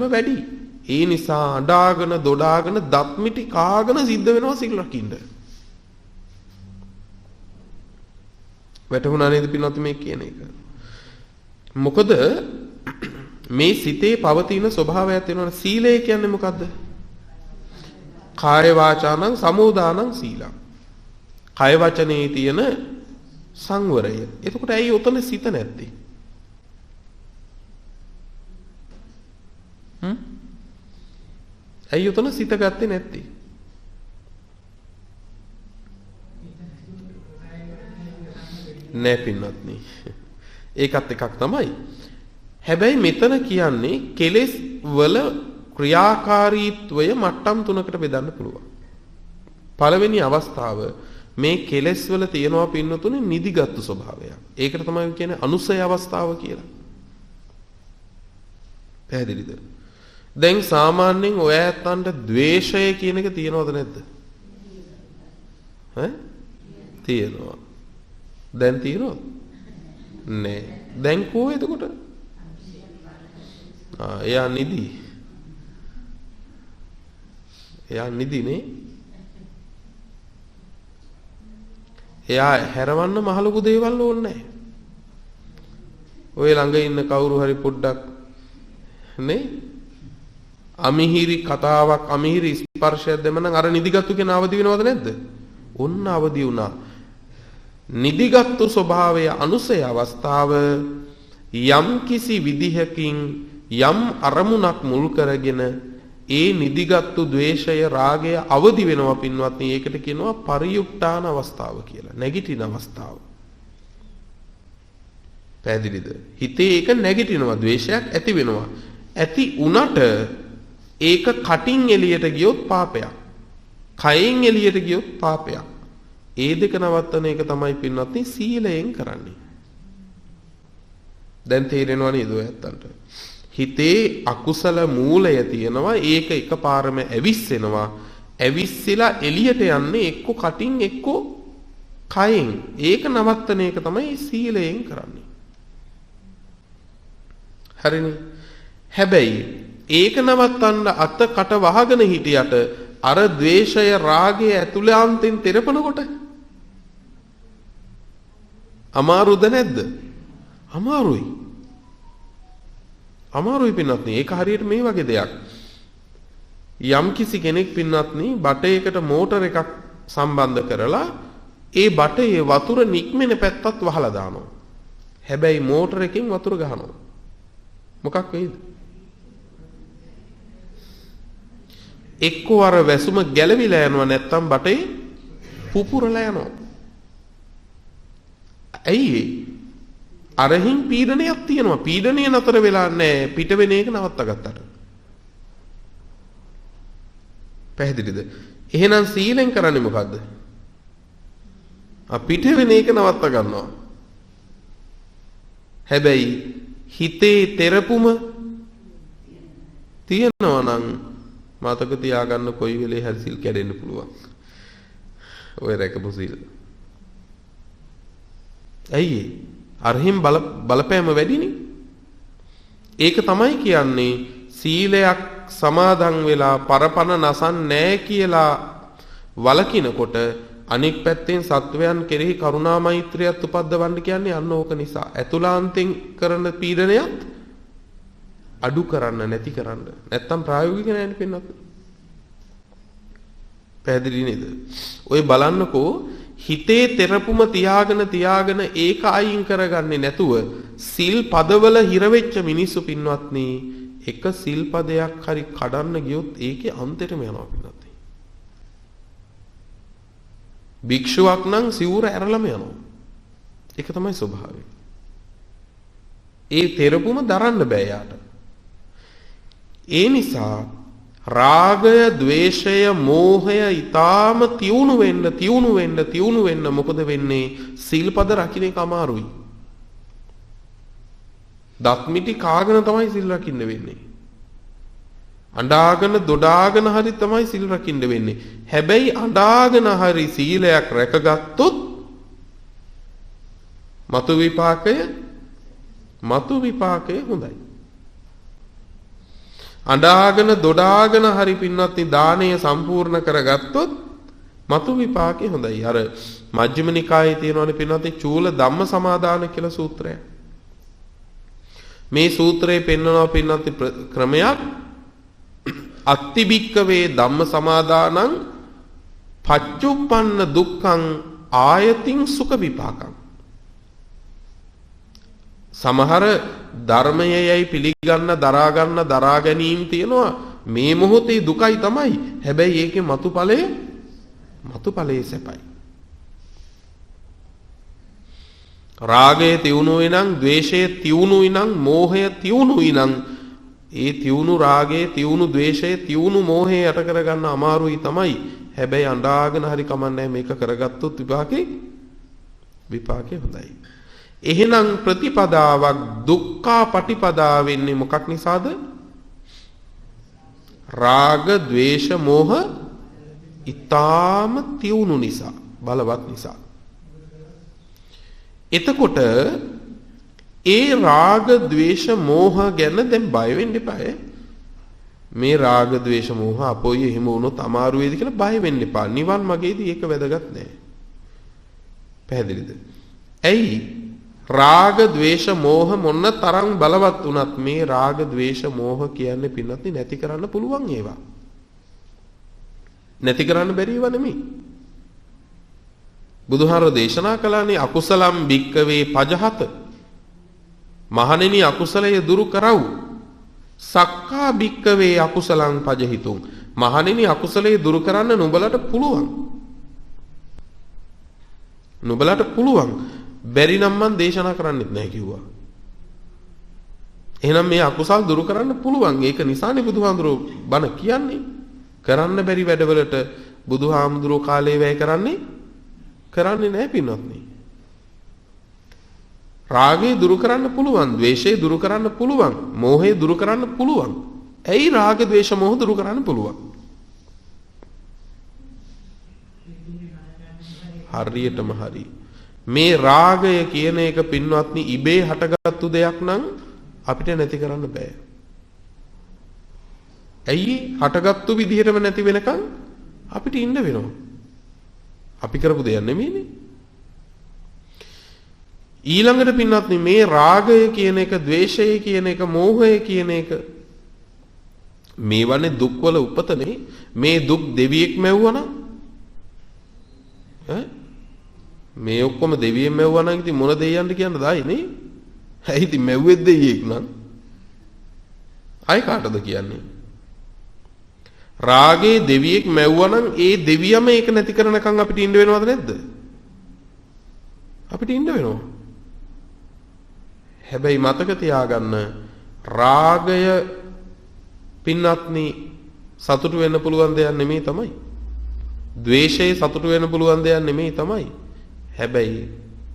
වැඩි. ඒ නිසා අඬාගෙන දොඩාගෙන දත් මිටි කාගෙන සිද්ධ වෙනවා සිල් රකින්න. වැටහුණා නේද පින්වත්නි මේ කියන එක? මොකද මේ සිතේ පවතින ස්වභාවයක් තියෙනවා. සීලය කියන්නේ මොකද්ද? කාය වාචානං සමෝදානං සීලං. කය වචනේ තියෙන සංවරය. එතකොට ඇයි උතන සිත නැත්තේ? ඇයි උතන සිත ගත්තේ නැත්තේ? නෑ පින්වත්නි. ඒකත් එකක් තමයි. හැබැයි මෙතන කියන්නේ කෙලෙස් වල ක්‍රියාකාරීත්වය මට්ටම් තුනකට බෙදන්න පුළුවන්. පළවෙනි අවස්ථාව මේ කෙලෙස් වල තියෙනවා පින්නතුනේ නිදිගත්තු ස්වභාවයක්. ඒකට තමයි කියන්නේ අනුසය අවස්ථාව කියලා. පැහැදිලිද? දැන් සාමාන්‍යයෙන් ඔය ඇත්තන්ට ද්වේෂය කියන එක තියෙනවද නැද්ද? ඈ? තියෙනවා. දැන් තියෙනවද? නෑ. දැන් කොහේ එතකොට? එයා නිදි. එයා නිදිනේ. එයා හැරවන්න මහ ලොකු දේවල් ඕනේ නැහැ. ඔය ළඟ ඉන්න කවුරු හරි පොඩ්ඩක් නේ අමිහිරි කතාවක් අමිහිරි ස්පර්ශයක් දෙමනම් අර නිදිගත්තු කෙනා අවදි වෙනවද නැද්ද? ඔන්න අවදි වුණා. නිදිගත්තු ස්වභාවය අනුසය අවස්ථාව යම් කිසි විදිහකින් යම් අරමුණක් මුල් කරගෙන ඒ නිදිගත්තු ද්වේෂය රාගය අවදි වෙනවා පින්වත්නි. ඒකට කියනවා පරියුක්තාන අවස්ථාව කියලා. නැගිටින අවස්ථාව. පැහැදිලිද? හිතේ ඒක නැගිටිනවා, ද්වේෂයක් ඇති වෙනවා. ඇති උනට ඒක කටින් එළියට ගියොත් පාපයක්. කයෙන් එළියට ගියොත් පාපයක්. ඒ දෙක නවත්තන එක තමයි පින්වත්නි සීලයෙන් කරන්නේ. දැන් තේරෙනව නේද ඔයත්තන්ට? හිතේ අකුසල මූලය තියෙනවා. ඒක එකපාරම ඇවිස්සෙනවා. ඇවිස්සලා එළියට යන්නේ එක්ක කටින් එක්ක කයෙන්. ඒක නවත්තන එක තමයි සීලයෙන් කරන්නේ. හරිනේ. හැබැයි ඒක නවත්තන්න අත කට වහගෙන හිටියට අර ද්වේෂය රාගය ඇතුළාන්තෙන් තෙරපනකොට අමාරුද නැද්ද? අමාරුයි. අමාරුයි පින්වත්නි. ඒක හරියට මේ වගේ දෙයක්. යම් කිසි කෙනෙක් පින්වත්නි බටයකට මෝටර එකක් සම්බන්ධ කරලා ඒ බටයේ වතුර නික්මෙන පැත්තත් වහලා දානවා. හැබැයි මෝටර එකෙන් වතුර ගහනවා. මොකක් වෙයිද? එක්කෝ අර වැසුම ගැලවිලා යනවා, නැත්තම් බටේ පුපුරලා යනවා. ඇයි? අරහින් පීඩනයක් තියෙනවා. පීඩනය නතර වෙලා නැහැ. පිට වෙන එක නවත්ත ගත්තට. පැහැදිලිද? එහෙනම් සීලෙන් කරන්නේ මොකද්ද? පිට වෙන එක නවත්ත ගන්නවා. හැබැයි හිතේ තෙරපුම තියෙනවා නම් මතක තියාගන්න කොයි වෙලේ හරි සිල් කැඩෙන්න පුළුවන්. ඔය රැකපු සිල්. ඇයි? අරහින් බලපෑම වැඩිනේ. ඒක තමයි කියන්නේ සීලයක් සමාදන් වෙලා පරපණ නසන් නැහැ කියලා වලකිනකොට අනෙක් පැත්තෙන් සත්වයන් කෙරෙහි කරුණා මෛත්‍රියත් උපද්දවන්න කියන්නේ අන්න ඕක නිසා. ඇතුළාන්තෙන් කරන පීඩනයත් අඩු කරන්න, නැති කරන්න. නැත්තම් ප්‍රායෝගික නැහැ පින්නත්. පැහැදිලි නේද? ඔය බලන්නකෝ හිතේ තෙරපුම තියාගෙන ඒක අයින් කරගන්නේ නැතුව සිල් පදවල හිර වෙච්ච මිනිස්සු පින්වත්නි එක සිල් පදයක් හරි කඩන්න ගියොත් ඒකේ අන්තෙටම යනවා පින්වත්නි. භික්ෂුවක් නම් සිවුර ඇරලම යනවා. ඒක තමයි ස්වභාවය. ඒ තෙරපුම දරන්න බෑ යාට. ඒ නිසා රාගය, ద్వේෂය, මෝහය ඊටාම තියුණු වෙන්න මොකද වෙන්නේ? සිල්පද රකින්න එක අමාරුයි. දත්මිටි කාගෙන තමයි සිල් රකින්න වෙන්නේ. අඬාගෙන දොඩාගෙන හරි තමයි සිල් රකින්න වෙන්නේ. හැබැයි අඬාගෙන හරි සීලයක් රැකගත්තොත් මතු විපාකය හොඳයි. අඬාගෙන දොඩාගෙන හරි පින්වත්නි දානය සම්පූර්ණ කරගත්තොත් මතු විපාකේ හොඳයි. අර මජ්ක්‍ධිම නිකායේ තියෙනවනේ පින්වත්නි චූල ධම්ම සමාදාන කියලා සූත්‍රය. මේ සූත්‍රයේ පෙන්වනවා පින්වත්නි ක්‍රමයක් අත්තිබික්කවේ ධම්ම සමාදානං පච්චුප්පන්න දුක්ඛං ආයතින් සුඛ විපාකං. සමහර ධර්මයයි පිළිගන්න දරා ගන්න දරා ගැනීම තියෙනවා මේ මොහොතේ දුකයි තමයි. හැබැයි ඒකේ මතුඵලයේ සැපයි. රාගය තියුණුයි නම්, ද්වේෂය තියුණුයි නම්, මෝහය තියුණුයි නම් ඒ තියුණු රාගයේ තියුණු ද්වේෂයේ තියුණු මෝහය යට කරගන්න අමාරුයි තමයි. හැබැයි අඬාගෙන හරි කමන්නේ මේක කරගත්තොත් විපාකේ හොඳයි. එහෙනම් ප්‍රතිපදාවක් දුක්ඛා පටිපදා වෙන්නේ මොකක් නිසාද? රාග, ද්වේෂ, මෝහ ඊටාම තියුණු නිසා, බලවත් නිසා. එතකොට ඒ රාග, ද්වේෂ, මෝහ ගැන දැන් බය වෙන්න එපා. මේ රාග, ද්වේෂ, මෝහ අපොයි එහෙම වුණොත් අමාරු වේද කියලා බය වෙන්න එපා. නිවන් මාගේදී ඒක වැදගත් නෑ. පැහැදිලිද? ඇයි? රාග, ද්වේෂ, මෝහ මොන තරම් බලවත් වුණත් මේ රාග, ද්වේෂ, මෝහ කියන්නේ පින්නත් නැති කරන්න පුළුවන් ඒවා. නැති කරන්න බැරි ඒවා නෙමෙයි. බුදුහාරෝ දේශනා කළානේ අකුසලම් භික්කවේ පජහත. මහණෙනි අකුසලය දුරු කරව්. සක්කා භික්කවේ අකුසලං පජහිතුං. මහණෙනි අකුසලය දුරු කරන්න නුඹලට පුළුවන්. නුඹලට පුළුවන්. බැරි නම් මන් දේශනා කරන්නෙත් නැහැ කිව්වා. එහෙනම් මේ අකුසල් දුරු කරන්න පුළුවන්. ඒක නිසානේ බුදුහාමුදුරෝ බණ කියන්නේ. කරන්න බැරි වැඩවලට බුදුහාමුදුරෝ කාලේ වැය කරන්නේ නැහැ පින්වත්නි. රාගය දුරු කරන්න පුළුවන්, ද්වේෂය දුරු කරන්න පුළුවන්, මෝහය දුරු කරන්න පුළුවන්. ඇයි රාග, ද්වේෂ, මෝහ දුරු කරන්න පුළුවන්? හරියටම හරි. මේ රාගය කියන එක පින්වත්නි ඉබේ හටගත්තු දෙයක් නම් අපිට නැති කරන්න බෑ. ඇයි? හටගත්තු විදිහටම නැති වෙනකන් අපිට ඉන්න වෙනවා. අපි කරපු දෙයක් නෙමෙයිනේ. ඊළඟට පින්වත්නි මේ රාගය කියන එක, ද්වේෂය කියන එක, මෝහය කියන එක මේවනේ දුක්වල උපතනේ. මේ දුක් දෙවියෙක් මැව්වනම් මේ ඔක්කොම දෙවියෙක් මැව්වනම් ඉතින් මොන දෙයියන්ට කියන්න දායි නේ? ඇයි ඉතින් මැව්වෙත් දෙයියෙක් නම් අය කාටද කියන්නේ? රාගේ දෙවියෙක් මැව්වනම් ඒ දෙවියම ඒක නැති කරනකම් අපිට ඉන්න වෙනවද නැද්ද? අපිට ඉන්න වෙනවා. හැබැයි මතක තියාගන්න රාගය පින්වත්නි සතුටු වෙන්න පුළුවන් දෙයක් නෙමෙයි තමයි. ද්වේෂය සතුටු වෙන්න පුළුවන් දෙයක් නෙමෙයි තමයි. හැබැයි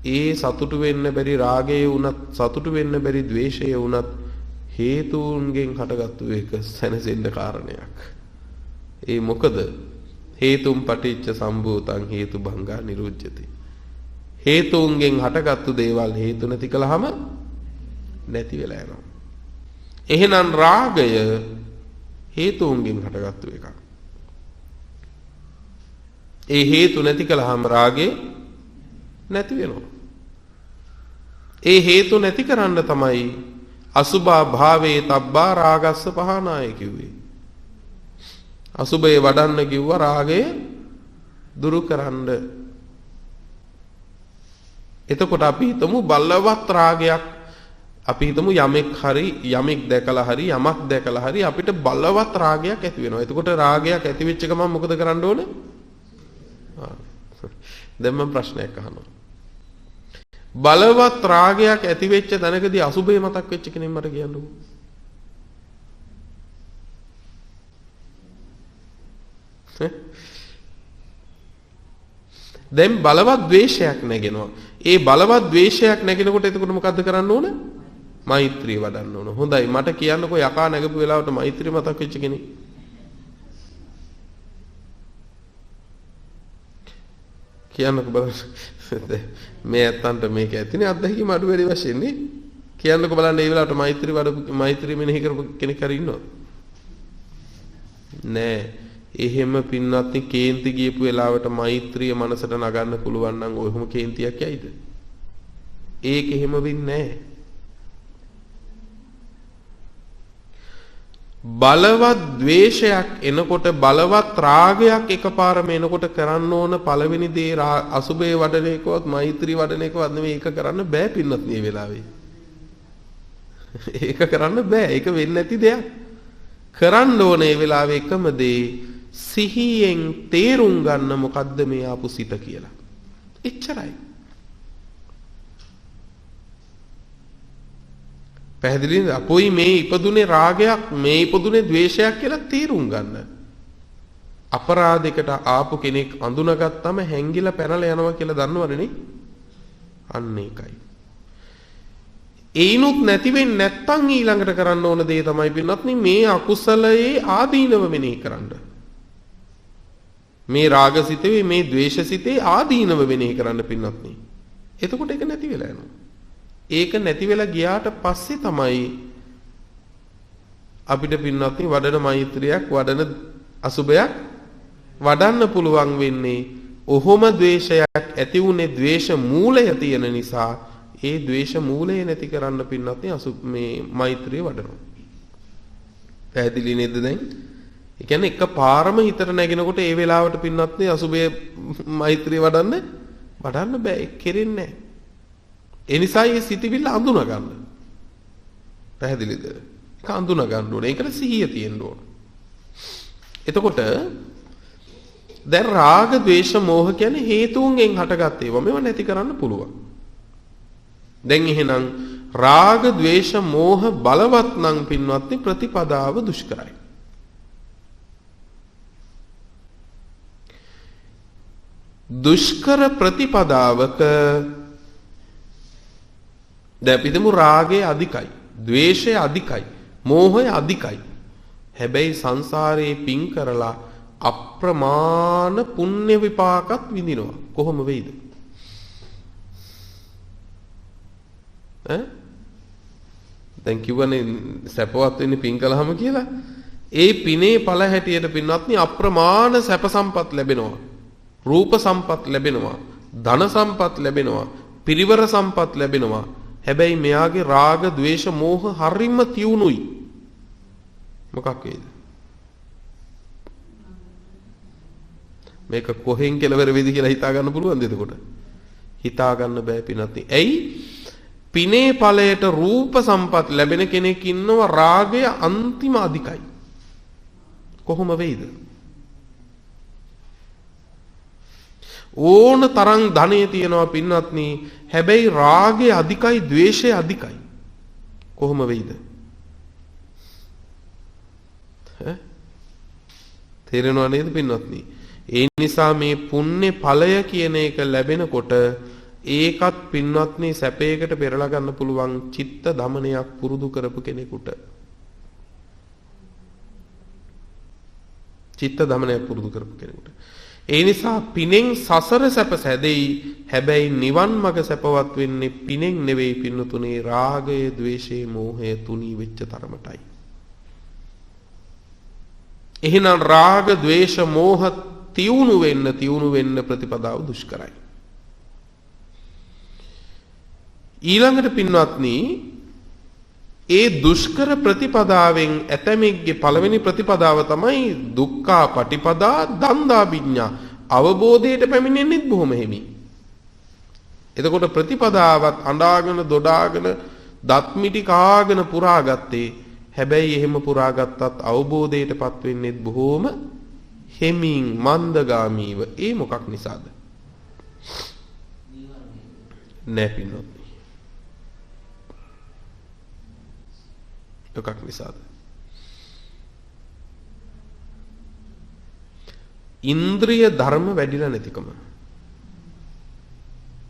ඒ සතුටු වෙන්න බැරි රාගය වුණත්, සතුටු වෙන්න බැරි ද්වේෂය වුණත් හේතුන්ගෙන් හටගත්තු එක සැනසෙන්න කාරණයක්. ඒ මොකද? හේතුම් පටිච්ච සම්භූතං හේතු භංගා නිරුද්ධති. හේතුන්ගෙන් හටගත්තු දේවල් හේතු නැති කළාම නැති වෙලා යනවා. එහෙනම් රාගය හේතුන්ගෙන් හටගත්තු එකක්. ඒ හේතු නැති කළාම රාගේ නැති වෙනවා. ඒ හේතු නැති කරන්න තමයි අසුභා භාවේ තබ්බා රාගස්ස පහනාය කිව්වේ. අසුභය වඩන්න කිව්වා රාගය දුරු කරන්න. එතකොට අපි හිතමු බලවත් රාගයක්, අපි හිතමු යමෙක් දැකලා හරි යමක් දැකලා හරි අපිට බලවත් රාගයක් ඇති වෙනවා. එතකොට රාගයක් ඇති වෙච්ච ගමන් මොකද කරන්න ඕනේ? දැන් මම ප්‍රශ්නයක් අහනවා. බලවත් රාගයක් ඇති වෙච්ච තැනකදී අසුභය මතක් වෙච්ච කෙනෙක් මට කියන්නකෝ. දැන් බලවත් ද්වේෂයක් නැගෙනවා. ඒ බලවත් ද්වේෂයක් නැගෙනකොට එතකොට මොකද්ද කරන්න ඕන? මෛත්‍රිය වඩන්න ඕන. හොඳයි මට කියන්නකෝ යකා නැගපු වෙලාවට මෛත්‍රිය මතක් වෙච්ච කෙනෙක්. කියන්නකෝ බලන්න. මේ ඇත්තන්ට මේක ඇතිනේ අත්දැකීම අඩු වැඩි වශයෙන් නේ. කියන්නකෝ බලන්න මේ වෙලාවට මෛත්‍රිය මෙනෙහි කරපු කෙනෙක් හරි ඉන්නවද? නෑ. එහෙම පින්වත්නි කේන්ති ගියපු වෙලාවට මෛත්‍රිය මනසට නගන්න පුළුවන් නම් ඔයම කේන්තියක් යයිද? ඒක එහෙම වෙන්නේ නැහැ. බලවත් ද්වේෂයක් එනකොට, බලවත් රාගයක් එකපාරම එනකොට කරන්න ඕන පළවෙනි දේ අසුභේ වඩන එකවත් මෛත්‍රී වඩන එකවත් නෙමෙයි. ඒක කරන්න බෑ පින්වත්නි මේ වෙලාවේ. ඒක කරන්න බෑ. ඒක වෙන්නේ නැති දෙයක්. කරන්න ඕනේ වෙලාවේ එකම දේ සිහියෙන් තේරුම් ගන්න මොකද්ද මේ ආපු සිත කියලා. එච්චරයි. පැහැදිලිද? අපොයි මේ ඉපදුනේ රාගයක්, මේ ඉපදුනේ ද්වේෂයක් කියලා තේරුම් ගන්න. අපරාධයකට ආපු කෙනෙක් අඳුනගත්තම හැංගිලා පැනලා යනවා කියලා දන්නවනේ නේ? අන්න ඒකයි. ඒනුත් නැති වෙන්නේ නැත්තම් ඊළඟට කරන්න ඕන දේ තමයි පින්වත්නි මේ අකුසලයේ ආදීනව මෙනෙහි කරන්න. මේ රාගසිතේ මේ ද්වේෂසිතේ ආදීනව මෙනෙහි කරන්න පින්වත්නි. එතකොට ඒක නැති වෙලා යනවා. ඒක නැති වෙලා ගියාට පස්සේ තමයි අපිට පින්වත්නි වඩන මෛත්‍රියක් වඩන අසුබයක් වඩන්න පුළුවන් වෙන්නේ. ඔහොම ද්වේෂයක් ඇති වුනේ ද්වේෂ මූලය තියෙන නිසා ඒ ද්වේෂ මූලය නැති කරන්න පින්නත් මේ මෛත්‍රිය වඩනවා. පැහැදිලි නේද දැන්? ඒ කියන්නේ එකපාරම හිතට නැගෙනකොට ඒ වෙලාවට පින්නත් අසුබේ මෛත්‍රිය වඩන්න බෑ. ඒක කෙරෙන්නේ නැහැ. ඒ නිසා මේ සිතිවිල්ල අඳුන ගන්න. පැහැදිලිද? ඒක අඳුන ගන්න ඕනේ. ඒකට සිහිය තියෙන්න ඕන. එතකොට දැන් රාග ද්වේෂ මෝහ කියන්නේ හේතුන්ගෙන් හටගත් ඒවා. මේවා නැති කරන්න පුළුවන්. දැන් එහෙනම් රාග ද්වේෂ මෝහ බලවත් නම් පින්වත්නි ප්‍රතිපදාව දුෂ්කරයි. දුෂ්කර ප්‍රතිපදාවක දැන් පිටමු රාගය අධිකයි, ද්වේෂය අධිකයි, මෝහය අධිකයි. හැබැයි සංසාරේ පින් කරලා අප්‍රමාණ පුණ්‍ය විපාකත් විඳිනවා. කොහොම වෙයිද? දැන් කිව්වනේ සැපවත් වෙන්නේ පින් කළාම කියලා. ඒ පිනේ ඵල හැටියට පින්වත්නි අප්‍රමාණ සැප සම්පත් ලැබෙනවා. රූප සම්පත් ලැබෙනවා. ධන සම්පත් ලැබෙනවා. පිරිවර සම්පත් ලැබෙනවා. හැබැයි මෙයාගේ රාග ద్వේෂ මෝහ හරිම තියුණුයි. මොකක් වේද? මේක කොහෙන් කෙලවර වෙයිද කියලා හිතා ගන්න පුළුවන්ද එතකොට? හිතා ගන්න බෑ පින්වත්නි. ඇයි? පිනේ ඵලයට රූප සම්පත් ලැබෙන කෙනෙක් ඉන්නවා රාගය අන්තිම අධිකයි. කොහොම වෙයිද? ඕන තරම් ධනෙ තියනවා පින්වත්නි. හැබැයි රාගය අධිකයි, ද්වේෂය අධිකයි. කොහොම වෙයිද? තේරෙනව නේද පින්වත්නි? ඒ නිසා මේ පුණ්‍ය ඵලය කියන එක ලැබෙනකොට ඒකත් පින්වත්නි සැපයකට පෙරලා ගන්න පුළුවන් චිත්ත දමනයක් පුරුදු කරපු කෙනෙකුට. චිත්ත දමනයක් පුරුදු කරපු කෙනෙකුට. ඒ නිසා පිනෙන් සසර සැප සැදෙයි. හැබැයි නිවන් මඟ සැපවත් වෙන්නේ පිනෙන් නෙවෙයි පින්නතුනේ රාගය, ద్వේෂය, මෝහය තුනී වෙච්ච තරමටයි. එහෙනම් රාග, ద్వේෂ, මෝහ තියුණු වෙන්න ප්‍රතිපදාව දුෂ්කරයි. ඊළඟට පින්වත්නි ඒ දුෂ්කර ප්‍රතිපදාවෙන් ඇතමෙක්ගේ පළවෙනි ප්‍රතිපදාව තමයි දුක්ඛා පටිපදා දන්දා විඤ්ඤා. අවබෝධයට පැමිණෙන්නේත් බොහොම හිමි. එතකොට ප්‍රතිපදාවත් අඬාගෙන දොඩාගෙන දත් මිටි කාගෙන පුරාගත්තේ. හැබැයි එහෙම පුරාගත්තත් අවබෝධයටපත් වෙන්නේත් බොහොම හිමින් මන්දගාමීව. ඒ මොකක් නිසාද? නැපිනොත් එකක් නිසාද? ඉන්ද්‍රිය ධර්ම වැඩිලා නැතිකම.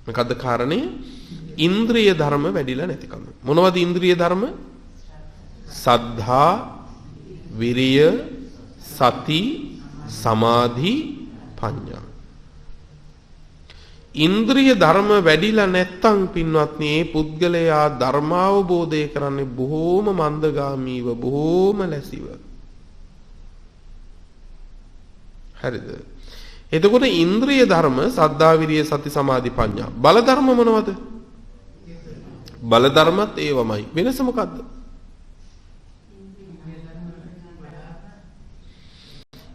මොකද්ද කාරණේ? ඉන්ද්‍රිය ධර්ම වැඩිලා නැතිකම. මොනවද ඉන්ද්‍රිය ධර්ම? සද්ධා, විරිය, සති, සමාධි, ප්‍රඥා. ඉන්ද්‍රිය ධර්ම වැඩිලා නැත්තම් පින්වත්නි මේ පුද්ගලයා ධර්මාවබෝධය කරන්නේ බොහෝම මන්දගාමීව, බොහෝම ලැසිව. හරිද? එතකොට ඉන්ද්‍රිය ධර්ම සද්ධා, විරිය, සති, සමාධි, ප්‍රඥා. බල ධර්ම මොනවද? බල ධර්මත් ඒවමයි. වෙනස මොකද්ද?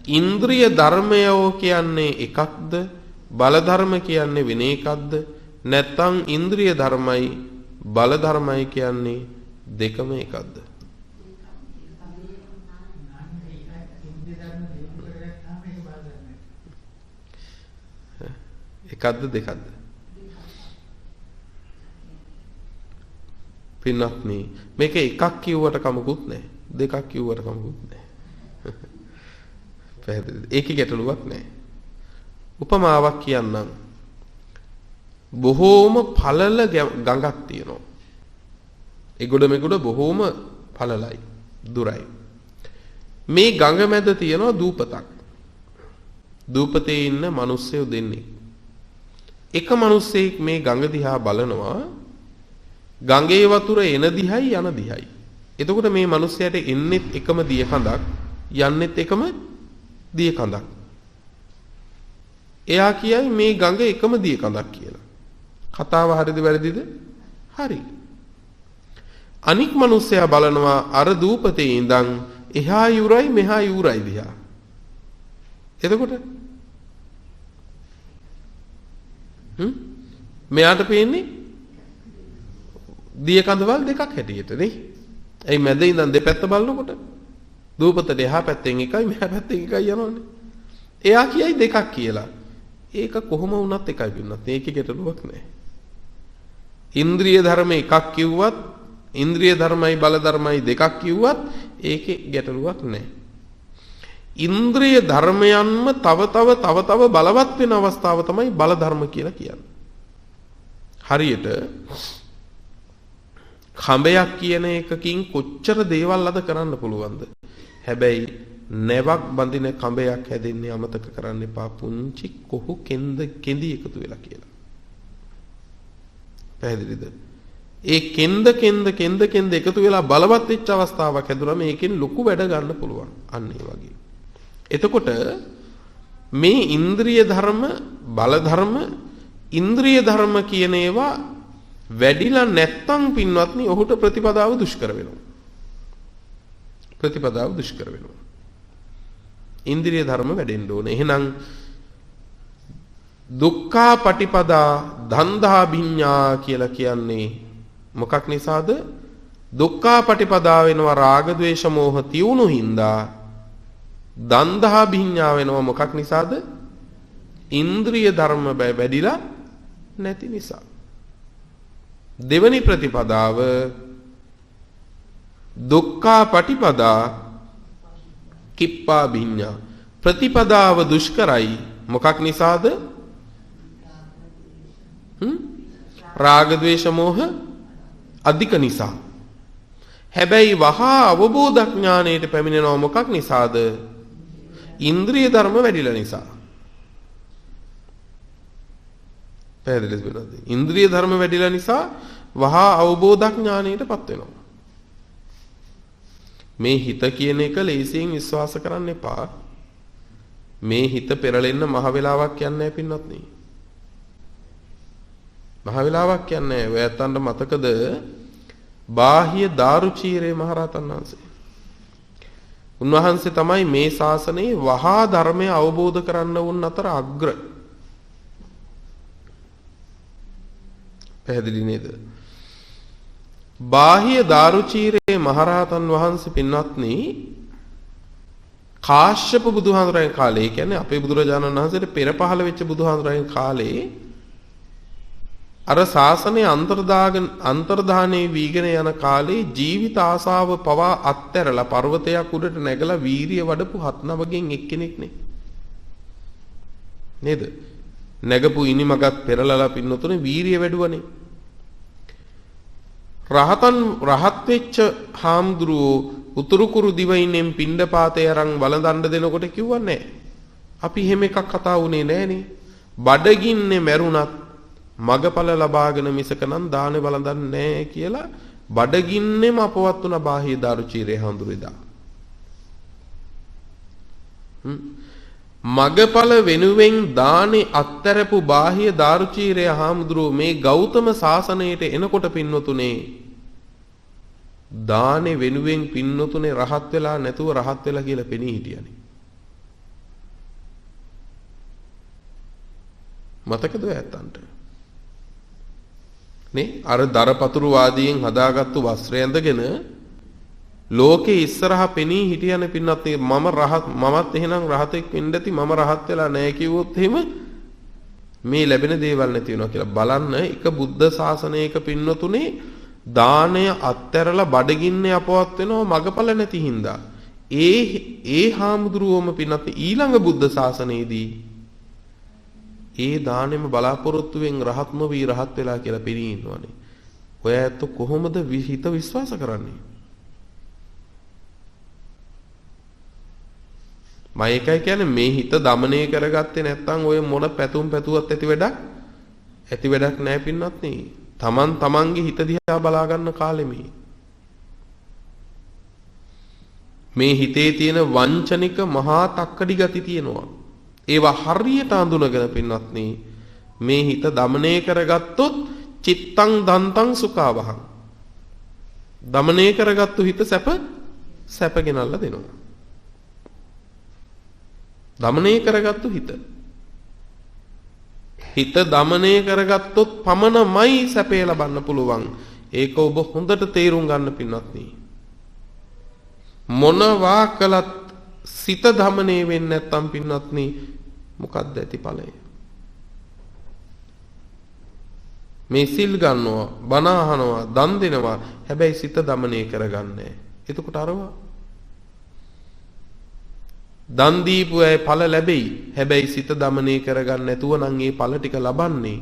ඉන්ද්‍රිය ධර්මයෝ කියන්නේ එකක්ද? බල ධර්ම කියන්නේ වෙන එකක්ද? නැත්නම් ඉන්ද්‍රිය ධර්මයි බල ධර්මයි කියන්නේ දෙකම එකක්ද? එකක්ද දෙකක්ද? පින්වත්නි මේක එකක් කිව්වට කමකුත් නැහැ. දෙකක් කිව්වට කමකුත් නැහැ. පැහැදිලිද? ඒකේ ගැටලුවක් නැහැ. උපමාවක් කියන්නම්. බොහෝම පළල ගඟක් තියෙනවා. ඒගොඩ මෙගොඩ බොහෝම පළලයි, දුරයි. මේ ගඟ මැද තියෙනවා දූපතක්. දූපතේ ඉන්න මිනිස්සු දෙන්නේ. එක මිනිස්සෙක් මේ ගඟ දිහා බලනවා. ගඟේ වතුර එන දිහයි යන දිහයි. එතකොට මේ මිනිස්සයාට එන්නෙත් එකම දිය කඳක්, යන්නෙත් එකම දිය කඳක්. එයා කියයි මේ ගඟ එකම දිය කඳක් කියලා. කතාව හරිද වැරදිද? හරි. අනික් මිනිස්සයා බලනවා අර දූපතේ ඉඳන් එහා යුරයි මෙහා යුරයි දිහා. එතකොට මෙයාට පේන්නේ දිය කඳවල් දෙකක් හැටියට නේ. එයි මැද ඉඳන් දෙපැත්ත බලනකොට දූපතට එහා පැත්තෙන් එකයි මෙහා පැත්තෙන් එකයි යනවනේ. එයා කියයි දෙකක් කියලා. ඒක කොහොම වුණත් එකයි පින්නත්. ඒකේ ගැටලුවක් නැහැ. ඉන්ද්‍රිය ධර්ම එකක් කිව්වත්, ඉන්ද්‍රිය ධර්මයි බල ධර්මයි දෙකක් කිව්වත් ඒකේ ගැටලුවක් නැහැ. ඉන්ද්‍රිය ධර්මයන්ම තව තව බලවත් වෙන අවස්ථාව තමයි බල ධර්ම කියලා කියන්නේ. හරියට කඹයක් කියන එකකින් කොච්චර දේවල් අද කරන්න පුළුවන්ද? හැබැයි නැවක් බඳින කඹයක් හැදෙන්නේ අමතක කරන්න එපා පුංචි කොහු කෙඳි එකතු වෙලා කියලා. පැහැදිලිද? ඒ කෙඳ එකතු වෙලා බලවත් වෙච්ච අවස්ථාවක් හැදුනම මේකෙන් ලොකු වැඩ ගන්න පුළුවන්. අන්න ඒ වගේ. එතකොට මේ ඉන්ද්‍රිය ධර්ම, බල ධර්ම, ඉන්ද්‍රිය ධර්ම කියන ඒවා වැඩිලා නැත්තම් පින්වත්නි ඔහුට ප්‍රතිපදාව දුෂ්කර වෙනවා. ප්‍රතිපදාව දුෂ්කර වෙනවා. ඉන්ද්‍රිය ධර්ම වැඩෙන්න ඕනේ. එහෙනම් දුක්ඛා පටිපදා ධන්දා විඤ්ඤා කියලා කියන්නේ මොකක් නිසාද? දුක්ඛා පටිපදා වෙනවා රාග ద్వේෂ මෝහ තියුණු හින්දා. ධන්දා විඤ්ඤා වෙනවා මොකක් නිසාද? ඉන්ද්‍රිය ධර්ම වැඩිලා නැති නිසා. දෙවනි ප්‍රතිපදාව දුක්ඛා පටිපදා කිප්පා විඤ්ඤා. ප්‍රතිපදාව දුෂ්කරයි මොකක් නිසාද? රාග ద్వේෂ මෝහ අධික නිසා. හැබැයි වහා අවබෝධ ඥාණයට පැමිණෙනවා මොකක් නිසාද? ඉන්ද්‍රිය ධර්ම වැඩිලා නිසා. පැහැදිලිද වෙනවද? ඉන්ද්‍රිය ධර්ම වැඩිලා නිසා වහා අවබෝධ ඥාණයටපත් වෙනවා. මේ හිත කියන එක ලේසියෙන් විශ්වාස කරන්න එපා. මේ හිත පෙරලෙන්න මහ වෙලාවක් යන්නේ නැහැ පින්වත්නි. මහ වෙලාවක් යන්නේ නැහැ. ඔයයන්ට මතකද බාහ්‍ය දාරුචීරේ මහරහතන් වහන්සේ? උන්වහන්සේ තමයි මේ ශාසනයේ වහා ධර්මය අවබෝධ කරන්න වුන් අතර අග්‍ර. පැහැදිලි නේද? බාහ්‍ය දාරුචීරේ මහරහතන් වහන්සේ පින්වත්නි කාශ්‍යප බුදුහාමුදුරන් කාලේ, ඒ කියන්නේ අපේ බුදුරජාණන් වහන්සේට පෙර පහළ වෙච්ච බුදුහාමුදුරන් කාලේ අර ශාසනය අන්තර්දානයේ වීගෙන යන කාලේ ජීවිත ආසාව පවා අත්හැරලා පර්වතයක් උඩට නැගලා වීරිය වඩපු 7-9 එක්කෙනෙක් නේ. නේද? නැගපු ඉනිමගත් පෙරලලා පින්නතුනේ වීරිය වැඩුවනේ. රහත් වෙච්ච හාමුදුරුවෝ උතුරු කුරු දිවයිනෙන් පිණ්ඩපාතේ අරන් වළඳන්න දෙනකොට කිව්වන්නේ අපි එහෙම එකක් කතා වුණේ නෑනේ. බඩගින්නේ මැරුණත් මගඵල ලබාගෙන මිසකනම් දානේ වළඳන්නේ නෑ කියලා බඩගින්නෙම අපවත් වුණ බාහ්‍ය දාරුචීරේ හාමුදුරුවෝ. මගඵල වෙනුවෙන් දානේ අත්තරපු බාහ්‍ය දාරුචීරේ හාමුදුරුවෝ මේ ගෞතම සාසනයට එනකොට පින්නතුනේ දානේ වෙනුවෙන් පින්නතුනේ රහත් වෙලා නැතුව රහත් වෙලා කියලා පෙනී හිටියනේ. මතකද ඔයයන්ට? නේ අර දරපතුරු වාදියෙන් හදාගත්තු වස්ත්‍රය ඇඳගෙන ලෝකේ ඉස්සරහා පෙනී හිටියනේ පින්නත් මමත් එහෙනම් රහතෙක් වෙන්න ඇති මම රහත් වෙලා නැහැ කිව්වොත් එහෙම මේ ලැබෙන දේවල් නැති වෙනවා කියලා බලන්න එක බුද්ධ ශාසනයක පින්නතුනේ දාණය අත්හැරලා බඩගින්නේ අපවත් වෙනවා මගපල නැති හින්දා ඒ හාමුදුරුවෝම පින්නත් ඊළඟ බුද්ධ ශාසනයේදී ඒ දාණයම බලාපොරොත්තුවෙන් රහත් නොවි රහත් වෙලා කියලා පිළි ඉන්නවනේ ඔය ඇත්ත කොහොමද හිත විශ්වාස කරන්නේ මම ඒකයි කියන්නේ මේ හිත দমনය කරගත්තේ නැත්නම් ඔය මොන පැතුම් පැතුවත් ඇති වැඩක් නැහැ පින්නත් නේ. තමන්ගේ හිත දිහා බලා ගන්න කාලෙ මේ හිතේ තියෙන වංචනික මහා තක්කඩි ගති තියෙනවා. ඒවා හරියට අඳුනගෙන පින්නත් නේ මේ හිත দমনය කරගත්තොත් චිත්තං දන්තං සුඛාවහං. দমনය කරගත්තු හිත සැප ගෙනල්ලා දෙනවා. දමනය කරගත්තු හිත දමනය කරගත්තොත් පමණමයි සැපේ ලබන්න පුළුවන්. ඒක ඔබ හොඳට තේරුම් ගන්න පින්වත්නි. මොනවා කළත් සිත දමනය වෙන්නේ නැත්නම් පින්වත්නි මොකක්ද ඇති ඵලය? මේ සිල් ගන්නවා, බණ අහනවා, දන් දෙනවා. හැබැයි සිත දමනය කරගන්නේ. එතකොට අරවා දන් දීපු අය ඵල ලැබෙයි. හැබැයි සිත দমনය කරගන්න නැතුව නම් ඒ ඵල ටික ලබන්නේ.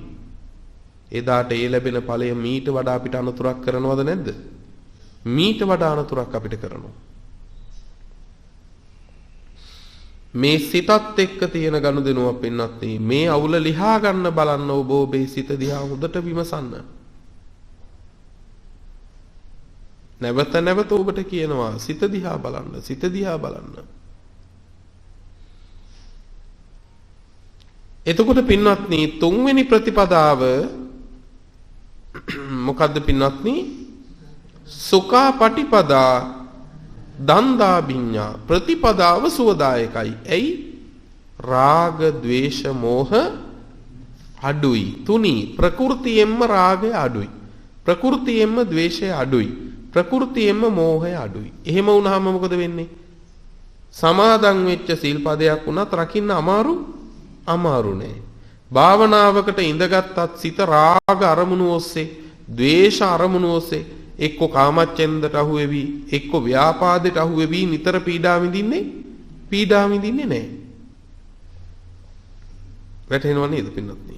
එදාට ඒ ලැබෙන ඵලය මීට වඩා අපිට අනතුරක් කරනවද නැද්ද? මීට වඩා අනතුරක් අපිට කරනවා. මේ සිතත් එක්ක තියෙන ගනුදෙනුවක් වෙන්නත් මේ අවුල ලිහා ගන්න බලන්න ඔබ ඔබේ සිත දිහා හොඳට විමසන්න. නැවත ඔබට කියනවා සිත දිහා බලන්න. එතකොට පින්වත්නි තුන්වෙනි ප්‍රතිපදාව මොකද්ද පින්වත්නි? සුඛා පටිපදා දන්දා විඤ්ඤා ප්‍රතිපදාව සුවදායකයි. එයි රාග ద్వේෂ මෝහ අඩුයි. තුනී ප්‍රകൃතියෙන්ම රාගය අඩුයි. ප්‍රകൃතියෙන්ම ద్వේෂය අඩුයි. ප්‍රകൃතියෙන්ම මෝහය අඩුයි. එහෙම වුණාම මොකද වෙන්නේ? සමාදන් වෙච්ච සිල්පදයක් වුණත් රකින්න අමාරු නෑ. භාවනාවකට ඉඳගත්ත් සිත රාග අරමුණු ඔස්සේ, ද්වේෂ අරමුණු ඔස්සේ එක්ක කාමච්ඡන්දට අහු වෙවි, එක්ක ව්‍යාපාදයට අහු වෙවි නිතර පීඩා විඳින්නේ නෑ. වැටහෙනව නේද පින්නත්නි?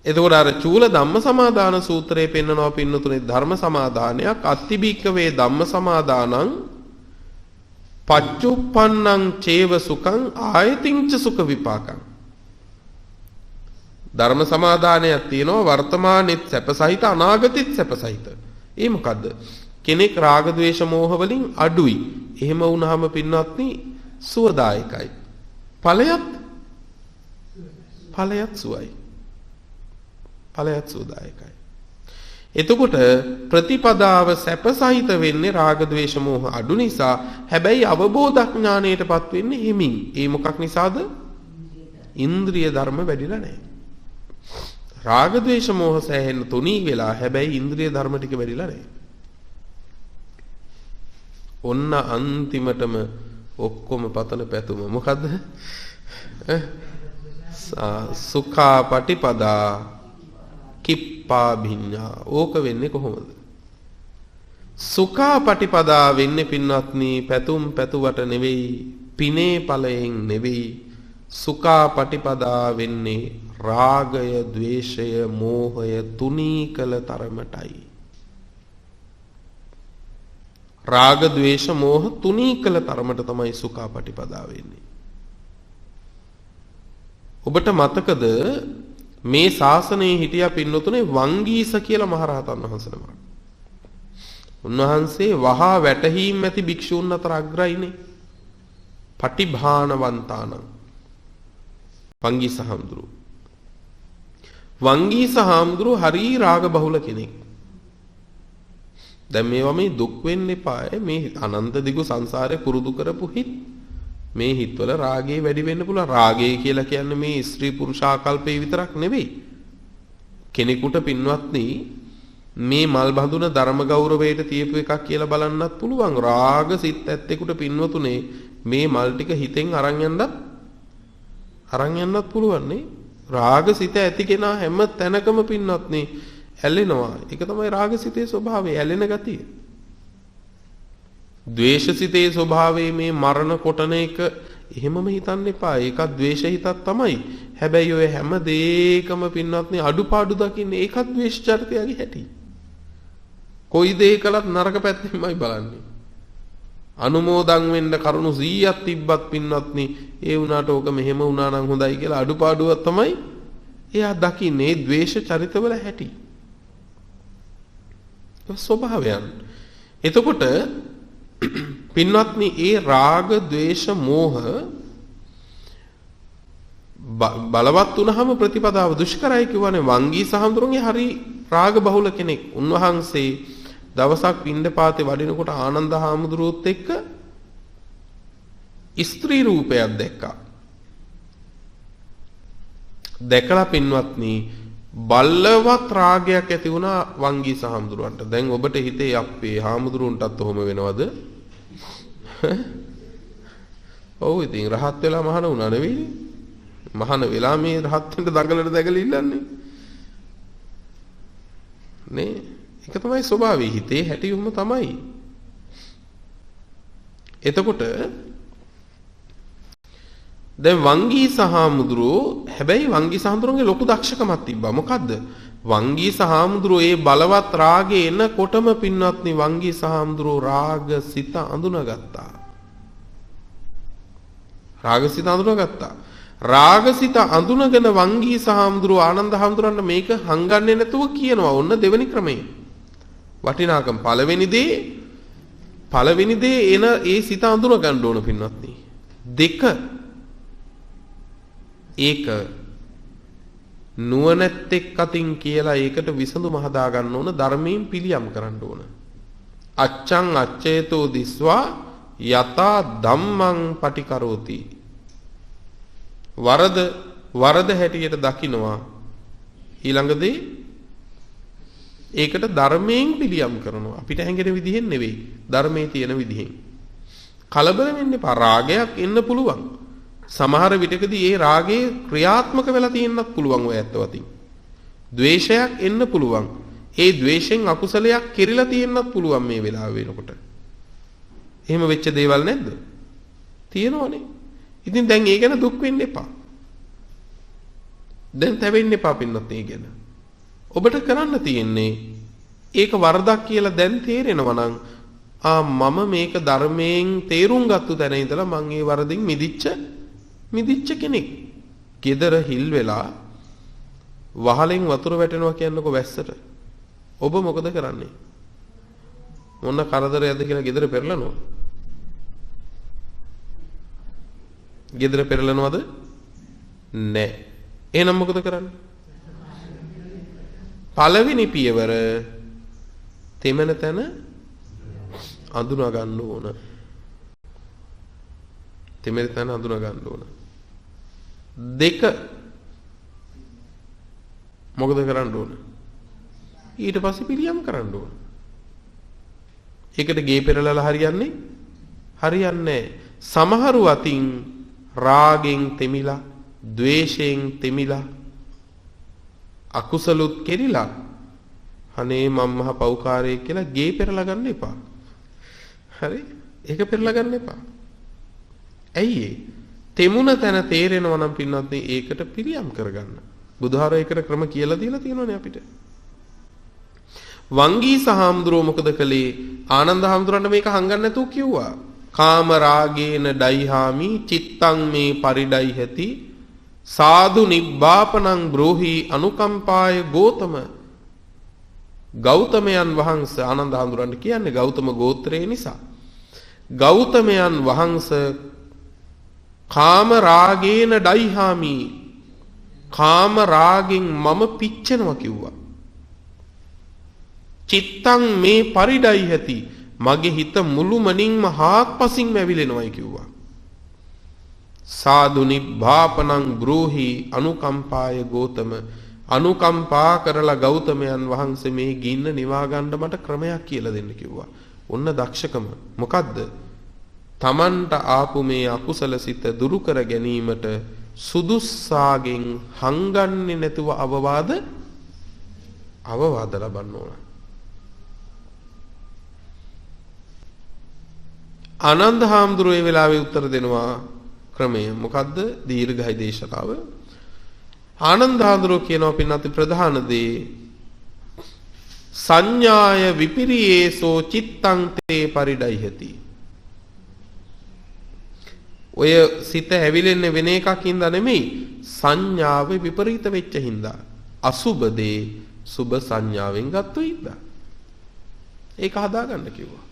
එතකොට අර චූල ධම්ම සමාදාන සූත්‍රයේ පෙන්නනවා පින්නතුනේ ධර්ම සමාදානයක් අත්තිබීක්කවේ ධම්ම සමාදානං පච්චුප්පන්නං චේව සුඛං ආයතින්ච සුඛ විපාකං. ධර්ම සමාදානයක් තියෙනවා වර්තමානෙත් සැපසහිත අනාගතෙත් සැපසහිත. ඒ මොකද්ද? කෙනෙක් රාග ద్వේෂ මෝහ වලින් අඩුයි. එහෙම වුණාම පින්වත්නි සුවදායකයි. ඵලයත් සුවයි. ඵලයත් සුවදායකයි. එතකොට ප්‍රතිපදාව සැපසහිත වෙන්නේ රාග ద్వේෂ මෝහ අඩු නිසා. හැබැයි අවබෝධඥාණයටපත් වෙන්නේ හිමින්. ඒ මොකක් නිසාද? ඉන්ද්‍රිය ධර්ම වැඩිලා නැහැ. රාග ద్వේෂ මෝහ සෑහෙන තුනී වෙලා හැබැයි ඉන්ද්‍රිය ධර්ම ටික වැඩිලා නැහැ. ඔන්න අන්තිමටම ඔක්කොම පතන පැතුම මොකද්ද? සුඛා පටිපදා කිප්පා භිඤ්ඤා. ඕක වෙන්නේ කොහොමද? සුඛා පටිපදා වෙන්නේ පින්වත්නි පැතුම් පැතුවට නෙවෙයි, පිනේ ඵලයෙන් නෙවෙයි. සුඛා පටිපදා වෙන්නේ රාගය, ద్వේෂය, මෝහය තුනී කළ තරමටයි. රාග, ద్వේෂ, මෝහ තුනී කළ තරමට තමයි සුඛා පටිපදා වෙන්නේ. ඔබට මතකද මේ ශාසනයේ හිටියා පින්නතුනේ වංගීස කියලා මහරහතන් වහන්සේ නමක්. උන්වහන්සේ වහා වැටහීම් ඇති භික්ෂූන් අතර අග්‍රයිනේ. පටිභානවන්තානං වංගීස හාමුදුරුවෝ. වංගීස හාමුදුරුවෝ හරි රාග බහුල කෙනෙක්. දැන් මේවා මේ දුක් වෙන්න එපා. මේ අනන්ත දිගු සංසාරේ පුරුදු කරපු හිත් මේ හිතවල රාගය වැඩි වෙන්න පුළුවන්. රාගය කියලා කියන්නේ මේ ස්ත්‍රී පුරුෂ ආකල්පේ විතරක් නෙවෙයි. කෙනෙකුට පින්වත්නි මේ මල් බඳුන ධර්ම ගෞරවයට තියපු එකක් කියලා බලන්නත් පුළුවන්. රාග සිත් ඇත්තෙකුට පින්වතුනේ මේ මල් ටික හිතෙන් අරන් යන්නත් පුළුවන් නේ. රාග සිත ඇති කෙනා හැම තැනකම පින්වත්නි ඇලෙනවා. ඒක තමයි රාග සිතේ ස්වභාවය, ඇලෙන ගතිය. ද්වේෂ සිතේ ස්වභාවය මේ මරණ කොටන එක එහෙමම හිතන්න එපා. ඒකත් ද්වේෂ හිතක් තමයි. හැබැයි ඔය හැම දෙයකම පින්වත්නි අඩුපාඩු දකින්නේ ඒකත් ද්වේෂ චරිතයගේ හැටි. කොයි දේ කළත් නරක පැත්තෙන්මයි බලන්නේ. අනුමෝදන් වෙන්න කරුණු 100ක් තිබ්බත් පින්වත්නි ඒ වුණාට ඕක මෙහෙම වුණා නම් හොඳයි කියලා අඩුපාඩුවක් තමයි එයා දකින්නේ ද්වේෂ චරිතවල හැටි. ස්වභාවයන්. එතකොට පින්වත්නි ඒ රාග ද්වේෂ මෝහ බලවත් වුණාම ප්‍රතිපදාව දුෂ්කරයි කියවනේ. වංගී සහඳුරුන්ගේ හරි රාග බහුල කෙනෙක්. උන්වහන්සේ දවසක් පිණ්ඩපාතේ වඩිනකොට ආනන්ද හාමුදුරුවොත් එක්ක ස්ත්‍රී රූපයක් දැක්කා. දැකලා පින්වත්නි බල්ලවත් රාගයක් ඇති වුණා වංගී සහඳුරුවන්ට. දැන් ඔබට හිතේ අපේ හාමුදුරුවන්ටත් ඔහොම වෙනවද? ඔව් ඉතින් රහත් වෙලා මහාන වුණා නෙවෙයි. මහාන වෙලා මේ රහත් වෙන්න දඟලට දැගල ඉල්ලන්නේ. නේ? ඒක තමයි ස්වභාවය. හිතේ හැටිවම තමයි. එතකොට දැන් වංගී සහමුදුරෝ හැබැයි වංගී සහමුදුරන්ගේ ලොකු දක්ෂකමක් තිබ්බා. මොකද්ද? වංගී සහමුදුරෝ ඒ බලවත් රාගේ එනකොටම පින්වත්නි වංගී සහමුදුරෝ රාගසිත අඳුනගත්තා. රාගසිත අඳුනගත්තා. රාගසිත අඳුනගෙන වංගී සහමුදුරෝ ආනන්ද හාමුදුරන්ට මේක හංගන්නේ නැතුව කියනවා. ඔන්න දෙවෙනි ක්‍රමය. වටිනාකම් පළවෙනි දේ එන ඒ සිත අඳුන ගන්න ඕන පින්වත්නි. දෙක ඒක නුවණැත්තෙක් අතින් කියලා ඒකට විසඳුම හදා ගන්න ඕන, ධර්මයෙන් පිළියම් කරන්න ඕන. අච්ඡං අච්ඡේතෝ දිස්වා යතා ධම්මං පටිකරෝති. වරද හැටියට දකින්නවා. ඊළඟදී ඒකට ධර්මයෙන් පිළියම් කරනවා. අපිට හැංගෙන විදිහෙන් නෙවෙයි, ධර්මයේ තියෙන විදිහෙන්. කලබල වෙන්න එපා. රාගයක් එන්න පුළුවන්. සමහර විටකදී ඒ රාගයේ ක්‍රියාත්මක වෙලා තියෙන්නත් පුළුවන් ඔය ඇත්තවතින්. ද්වේෂයක් එන්න පුළුවන්. ඒ ද්වේෂෙන් අකුසලයක් කෙරිලා තියෙන්නත් පුළුවන් මේ වෙලාව වෙනකොට. එහෙම වෙච්ච දේවල් නැද්ද? තියෙනවනේ. ඉතින් දැන් ඒ ගැන දුක් වෙන්න එපා. දැන් තැවෙන්න එපා පින්නත් ඒ ගැන. ඔබට කරන්න තියෙන්නේ ඒක වරදක් කියලා දැන් තේරෙනවා නම් මම මේක ධර්මයෙන් තේරුම් ගත්ත තැන ඉඳලා මම ඒ වරදින් මිදිච්ච කෙනෙක්. gedara හිල් වෙලා වහලෙන් වතුර වැටෙනවා කියන්නකො වැස්සට. ඔබ මොකද කරන්නේ? මොන කරදරයක්ද කියලා gedara පෙරලනවා. gedara පෙරලනවද? නැහැ. එහෙනම් මොකද කරන්නේ? පළවෙනි පියවර තෙමන තැන අඳුනා ගන්න ඕන. තෙමන තැන අඳුනා ගන්න ඕන. දෙක මොකද කරන්න ඕන? ඊට පස්සේ පිළියම් කරන්න ඕන. ඒකට ගේ පෙරලලා හරියන්නේ නැහැ. සමහරු අතින් රාගෙන් තෙමිලා, ද්වේෂයෙන් තෙමිලා, අකුසලුත් කෙරිලා අනේ මම මහ පව්කාරයෙක් කියලා ගේ පෙරලා ගන්න එපා. හරි? ඒක පෙරලා ගන්න එපා. ඇයි ඒ? තෙමුණ තැන තේරෙනවා නම් පින්වත්නි ඒකට පිළියම් කරගන්න. බුදුහාරෝ ඒකට ක්‍රම කියලා දීලා තියෙනවනේ අපිට. වංගී සහාමුදුරුව මොකද කළේ? ආනන්ද හාමුදුරන්ට මේක හංගන්න නැතුව කිව්වා. කාම රාගේන ඩයිහාමි චිත්තං මේ පරිඩයිහති සාදු නිබ්බාපනං බ්‍රෝහි අනුකම්පාය ගෝතම. ගෞතමයන් වහන්සේ ආනන්ද හාමුදුරන්ට කියන්නේ ගෞතම ගෝත්‍රයේ නිසා. ගෞතමයන් වහන්සේ කාම රාගේන ඩයිහාමි, කාම රාගෙන් මම පිච්චෙනවා කිව්වා. චිත්තං මේ පරිඩයිහති, මගේ හිත මුළුමනින්ම හාත්පසින්ම ඇවිලෙනවායි කිව්වා. සාදු නිබ්බාපනං බ්‍රෝහි අනුකම්පාය ගෝතම, අනුකම්පා කරලා ගෞතමයන් වහන්සේ මේ ගින්න නිවා ගන්න මට ක්‍රමයක් කියලා දෙන්න කිව්වා. ඔන්න දක්ෂකම. මොකද්ද? තමන්ට ආපු මේ අකුසල සිත දුරු කර ගැනීමට සුදුස්සාගෙන් හංගන්නේ නැතුව අවවාද ලබන්න ඕන. ආනන්ද හාමුදුරුවෝ ඒ වෙලාවේ උත්තර දෙනවා ක්‍රමය. මොකද්ද? දීර්ඝයි දේශනාව. ආනන්ද හාමුදුරුවෝ කියනවා පින්නත් ප්‍රධාන දේ සංඥාය විපිරියේසෝ චිත්තං තේ පරිඩයිහති. ඔය සිත ඇවිලෙන්නේ වෙන එකක් හින්දා නෙමෙයි, සංඥාව විපරීත වෙච්ච හින්දා. අසුබ දේ සුබ සංඥාවෙන් ගත්තු හින්දා. ඒක හදාගන්න කිව්වා.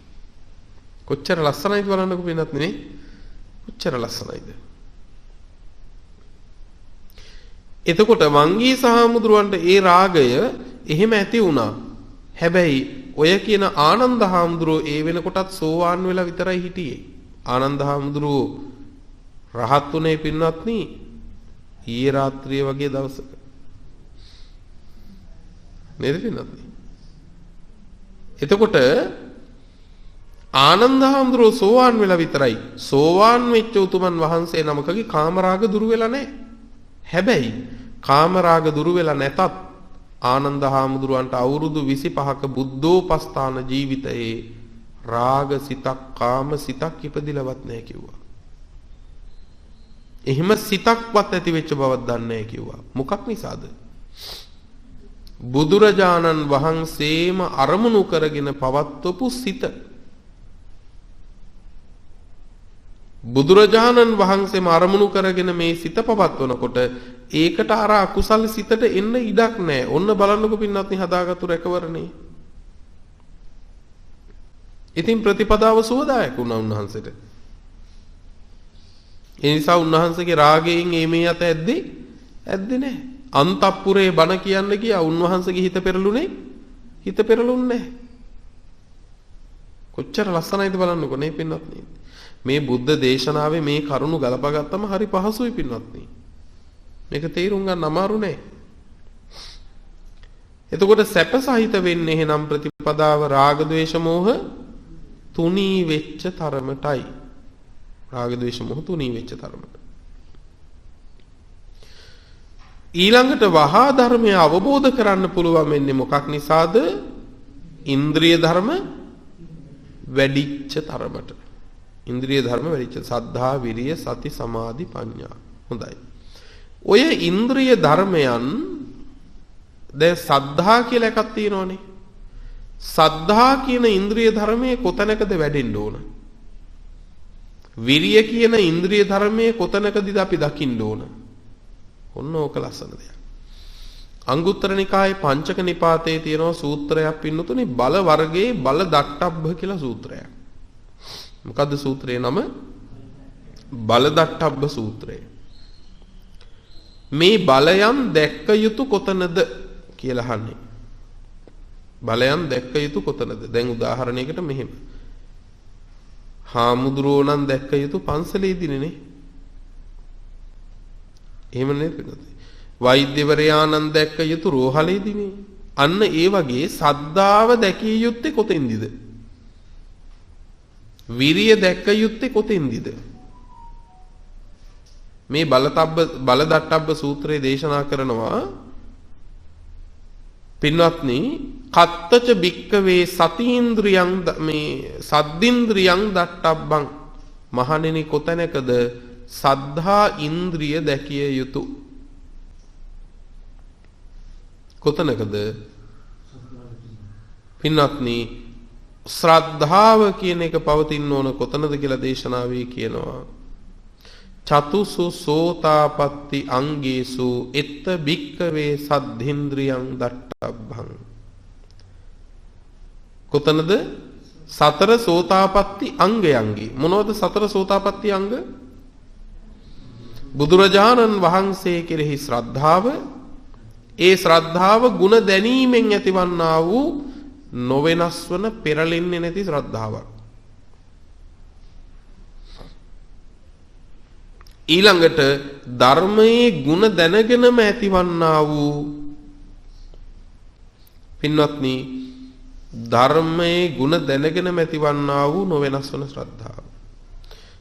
කොච්චර ලස්සනයිද බලන්නකෝ පින්නත් නේ. කොච්චර ලස්සනයිද. එතකොට වංගී සහමුදුරවන්ට ඒ රාගය එහෙම ඇති වුණා. හැබැයි ඔය කියන ආනන්ද හාමුදුරුවෝ ඒ වෙනකොටත් සෝවාන් වෙලා විතරයි හිටියේ. ආනන්ද හාමුදුරුවෝ රහත් උනේ පින්වත්නි ඊයේ රාත්‍රියේ වගේ දවසක. නේද පින්වත්නි? එතකොට ආනන්ද හාමුදුරුවෝ සෝවාන් වෙලා විතරයි. සෝවාන් වෙච්ච උතුමන් වහන්සේ නමකගේ කාමරාග දුරු වෙලා නැහැ. හැබැයි කාමරාග දුරු වෙලා නැතත් ආනන්ද හාමුදුරුවන්ට අවුරුදු 25ක බුද්ධෝපස්ථාන ජීවිතයේ රාග සිතක් කාම සිතක් ඉපදිලවත් නැහැ කිව්වා. එහෙම සිතක්වත් ඇති වෙච්ච බවක් දන්නේ නැහැ කිව්වා. මොකක් නිසාද? බුදුරජාණන් වහන්සේම අරමුණු කරගෙන පවත්වපු සිත. බුදුරජාණන් වහන්සේම අරමුණු කරගෙන මේ සිත පවත්වනකොට ඒකට අර අකුසල් සිතට එන්න ඉඩක් නැහැ. ඔන්න බලන්නකො පින්නත්නි හදාගත්තු රැකවරණේ. ඉතින් ප්‍රතිපදාව සුවදායක වුණා උන්වහන්සේට. ඒ නිසා උන්වහන්සේගේ රාගයෙන් මේ අත ඇද්දේ නැහැ. අන්තප්පුරේ බණ කියන්න ගියා උන්වහන්සේගේ හිත පෙරළුනේ නැහැ. කොච්චර ලස්සනයිද බලන්නකො නේ පින්නත්නි. මේ බුද්ධ දේශනාවේ මේ කරුණු ගලපා ගත්තම හරි පහසුයි පින්වත්නි. මේක තේරුම් ගන්න අමාරු නෑ. එතකොට සැප සහිත වෙන්නේ එහෙනම් ප්‍රතිපදාව රාග ద్వේෂ මෝහ තුනී වෙච්ච තරමටයි. රාග ద్వේෂ මෝහ තුනී වෙච්ච තරමට. ඊළඟට වහා ධර්මය අවබෝධ කරන්න පුළුවන් වෙන්නේ මොකක් නිසාද? ඉන්ද්‍රිය ධර්ම වැඩිච්ච තරමට. ඉන්ද්‍රිය ධර්ම වැඩිච්ච සද්ධා විරිය සති සමාධි ප්‍රඥා. හොඳයි. ඔය ඉන්ද්‍රිය ධර්මයන් දැන් සද්ධා කියලා එකක් තියෙනවනේ. සද්ධා කියන ඉන්ද්‍රිය ධර්මයේ කොතැනකද වැඩෙන්න ඕන? විරිය කියන ඉන්ද්‍රිය ධර්මයේ කොතැනකදද අපි දකින්න ඕන? ඔන්න ඕක ලස්සන දෙයක්. අංගුත්තර නිකායේ පංචක නිපාතයේ තියෙනවා සූත්‍රයක් පින්නතුනේ බල වර්ගයේ බල දට්ටබ්බ කියලා සූත්‍රයක්. මොකද්ද සූත්‍රයේ නම? බල දට්ටබ්බ සූත්‍රය. මේ බලයන් දැක්ක යුතු කොතනද කියලා අහන්නේ. බලයන් දැක්ක යුතු කොතනද? දැන් උදාහරණයකට මෙහෙම. හාමුදුරුවෝ නම් දැක්ක යුතු පන්සලේදීනේ. එහෙම නේද? වෛද්‍යවරයා නම් දැක්ක යුතු රෝහලේදීනේ. අන්න ඒ වගේ සද්ධාව දැකිය යුත්තේ කොතෙන්දිද? විරිය දැක්ක යුත්තේ කොතෙන්දිද? මේ බලදට්ටබ්බ සූත්‍රයේ දේශනා කරනවා පින්වත්නි කත්තච භික්කවේ සතීන්ද්‍රියං මේ සද්දින්ද්‍රියං දට්ටබ්බං මහණෙනි කොතැනකද සද්ධා ඉන්ද්‍රිය දැකිය යුතු? කොතැනකද පින්වත්නි ශ්‍රද්ධාව කියන එක පවතින්න ඕන කොතනද කියලා දේශනාවේ කියනවා. චතුසු සෝතාපට්ටි අංගේසු එත්ත භික්කවේ සද්ධින්ද්‍රියං දට්ටබ්බං. කොතනද? සතර සෝතාපට්ටි අංගයන්ගේ. මොනවද සතර සෝතාපට්ටි අංග? බුදුරජාණන් වහන්සේ කෙරෙහි ශ්‍රද්ධාව, ඒ ශ්‍රද්ධාව ගුණ දැනීමෙන් ඇතිවන්නා වූ නොවෙනස් වන පෙරලෙන්නේ නැති ශ්‍රද්ධාවක්. ඊළඟට ධර්මයේ ගුණ දැනගෙනම ඇතිවන්නා වූ පින්වත්නි ධර්මයේ ගුණ දැනගෙන මැතිවන්නා වූ නොවෙනස් වන ශ්‍රද්ධාව.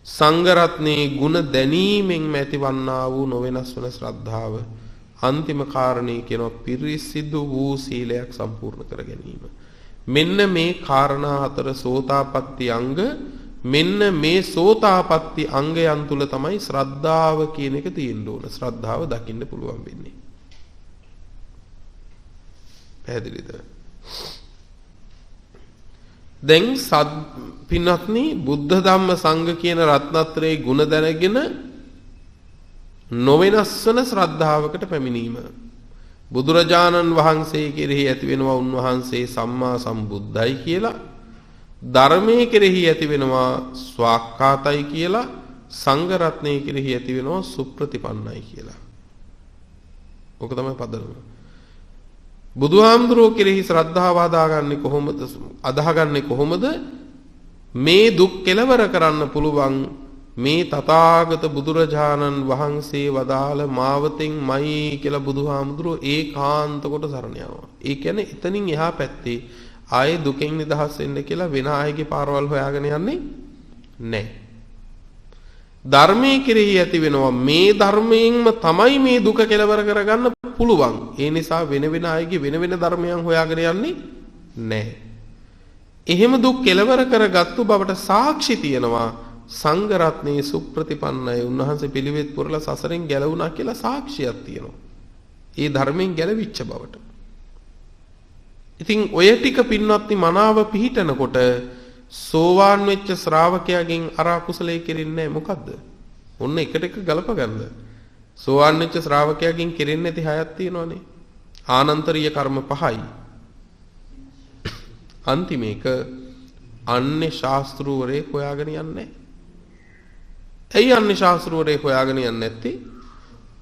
සංඝ රත්නයේ ගුණ දැනීමෙන් මැතිවන්නා වූ නොවෙනස් වන ශ්‍රද්ධාව. අන්තිම කාරණේ කියනවා පිරිසිදු වූ සීලයක් සම්පූර්ණ කර ගැනීම. මෙන්න මේ කාරණා හතර සෝතාපට්ටි අංග. මෙන්න මේ සෝතාපට්ටි අංගයන් තුල තමයි ශ්‍රද්ධාව කියන එක තියෙන්න ඕන. ශ්‍රද්ධාව දකින්න පුළුවන් වෙන්නේ. පැහැදිලිද? දැන් පින්වත්නි බුද්ධ ධම්ම සංඝ කියන රත්නත්‍රයේ ගුණ දැනගෙන නොවෙනස් වන ශ්‍රද්ධාවකට පැමිණීම. බුදුරජාණන් වහන්සේ කෙරෙහි ඇති වෙනවා උන්වහන්සේ සම්මා සම්බුද්ධයි කියලා. ධර්මයේ කෙරෙහි ඇති වෙනවා ස්වාක්ඛාතයි කියලා. සංඝ රත්නයේ කෙරෙහි ඇති වෙනවා සුප්‍රතිපන්නයි කියලා. ඔක තමයි පදනම. බුදුහාමුදුරුවෝ කෙරෙහි ශ්‍රද්ධාව අදාහගන්නේ කොහොමද? මේ දුක් කෙලවර කරන්න පුළුවන් මේ තථාගත බුදුරජාණන් වහන්සේ වදාළ මාවතෙන්මයි කියලා බුදුහාමුදුරුවෝ ඒකාන්ත කොට සරණ යනවා. ඒ කියන්නේ එතනින් එහා පැත්තේ ආයේ දුකෙන් නිදහස් වෙන්න කියලා වෙන ආයෙගේ පාරවල් හොයාගෙන යන්නේ නැහැ. ධර්මයේ කෙරෙහි ඇති වෙනවා මේ ධර්මයෙන්ම තමයි මේ දුක කෙලවර කරගන්න පුළුවන්. ඒ නිසා වෙන වෙන අයගේ වෙන වෙන ධර්මයන් හොයාගෙන යන්නේ නැහැ. එහෙම දුක් කෙලවර කරගත්තු බවට සාක්ෂි තියෙනවා සංඝ රත්නයේ සුප්‍රතිපන්නයි. උන්වහන්සේ පිළිවෙත් පුරලා සසරෙන් ගැලවුණා කියලා සාක්ෂියක් තියෙනවා. ඒ ධර්මයෙන් ගැලවිච්ච බවට. ඉතින් ඔය ටික පින්වත්නි මනාව පිහිටනකොට සෝවාන් වෙච්ච ශ්‍රාවකයාගෙන් අර අකුසලයේ කෙරෙන්නේ මොකද්ද? ඔන්න එකට එක ගලප ගන්න. සෝවාන් වෙච්ච ශ්‍රාවකයාගෙන් කෙරෙන්නේ නැති හයක් තියෙනවනේ. ආනන්තරීය කර්ම 5යි. අන්තිම එක අන්‍ය ශාස්ත්‍රූවරේ හොයාගෙන යන්නේ. ඇයි අන්‍ය ශාස්ත්‍රූවරේ හොයාගෙන යන්නේ නැත්තේ?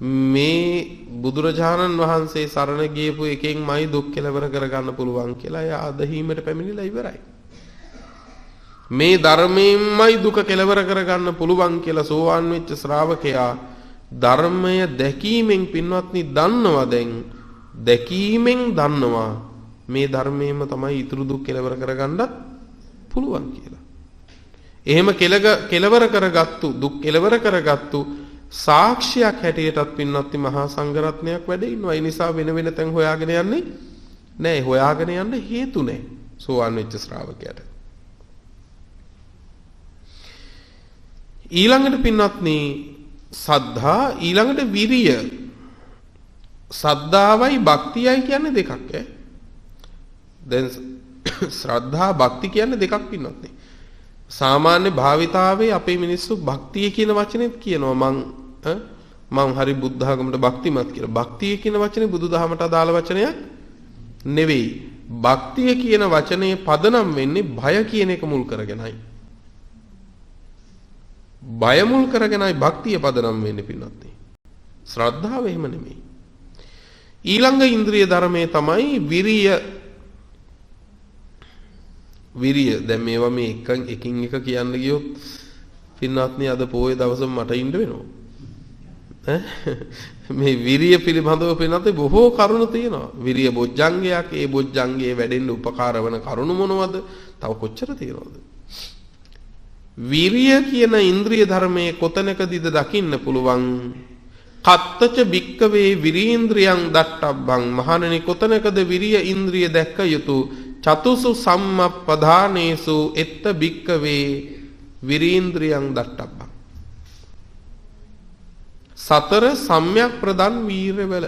මේ බුදුරජාණන් වහන්සේ සරණ ගියපු එකෙන්මයි දුක් කෙලවර කරගන්න පුළුවන් කියලා එයා අදහීමට පැමිණිලා ඉවරයි. මේ ධර්මයෙන්මයි දුක කෙලවර කරගන්න පුළුවන් කියලා සෝවාන් වෙච්ච ශ්‍රාවකයා ධර්මය දැකීමෙන් පින්වත්නි දන්නවා. දැන් දැකීමෙන් දන්නවා මේ ධර්මයෙන්ම තමයි ඊතුරු දුක් කෙලවර කරගන්නත් පුළුවන් කියලා. එහෙම කෙලවර කරගත්තු දුක් කෙලවර කරගත්තු සාක්ෂියක් හැටියටත් පින්වත්නි මහා සංඝරත්නයක් වැඩ ඉන්නවා. ඒ නිසා වෙන වෙන තැන් හොයාගෙන යන්නේ නැහැ. හොයාගෙන යන්න හේතු නැහැ සෝවාන් වෙච්ච ශ්‍රාවකයාට. ඊළඟට පින්වත්නි සද්ධා ඊළඟට විරිය. සද්ධාවයි භක්තියයි කියන්නේ දෙකක් ඈ. දැන් ශ්‍රද්ධා භක්ති කියන්නේ දෙකක් පින්වත්නි. සාමාන්‍ය භාවිතාවේ අපේ මිනිස්සු භක්තිය කියන වචනේත් කියනවා මං හරි බුද්ධ ආගමට භක්තිමත් කියලා. භක්තිය කියන වචනේ බුදුදහමට අදාළ වචනයක් නෙවෙයි. භක්තිය කියන වචනේ පදනම් වෙන්නේ භය කියන එක මුල් කරගෙනයි. බය මුල් කරගෙනයි භක්තිය පදනම් වෙන්නේ පින්වත්නි. ශ්‍රද්ධාව එහෙම නෙමෙයි. ඊළඟ ඉන්ද්‍රිය ධර්මයේ තමයි විරිය. විරිය දැන් මේවා මේ එකින් එක කියන්න ගියොත් පින්වත්නි අද පොයේ දවසම මට ඉන්න වෙනවා. මේ විරිය පිළිබඳව පින්වත්නි බොහෝ කරුණු තියෙනවා. විරිය බොජ්ජංගයක්. ඒ බොජ්ජංගයේ වැඩෙන්න උපකාර වන කරුණු මොනවද? තව කොච්චර තියෙනවද? විරිය කියන ඉන්ද්‍රිය ධර්මයේ කොතනකදීද දකින්න පුළුවන්? කත්තච භික්කවේ විරීන්ද්‍රියං දට්ඨබ්බං. මහණෙනි කොතනකද විරිය ඉන්ද්‍රිය දැක්ක යුතු? චතුසු සම්මප්පදානේසු එත්ත භික්කවේ විරීන්ද්‍රියං දට්ඨබ්බං. සතර සම්‍යක් ප්‍රදන් වීරවල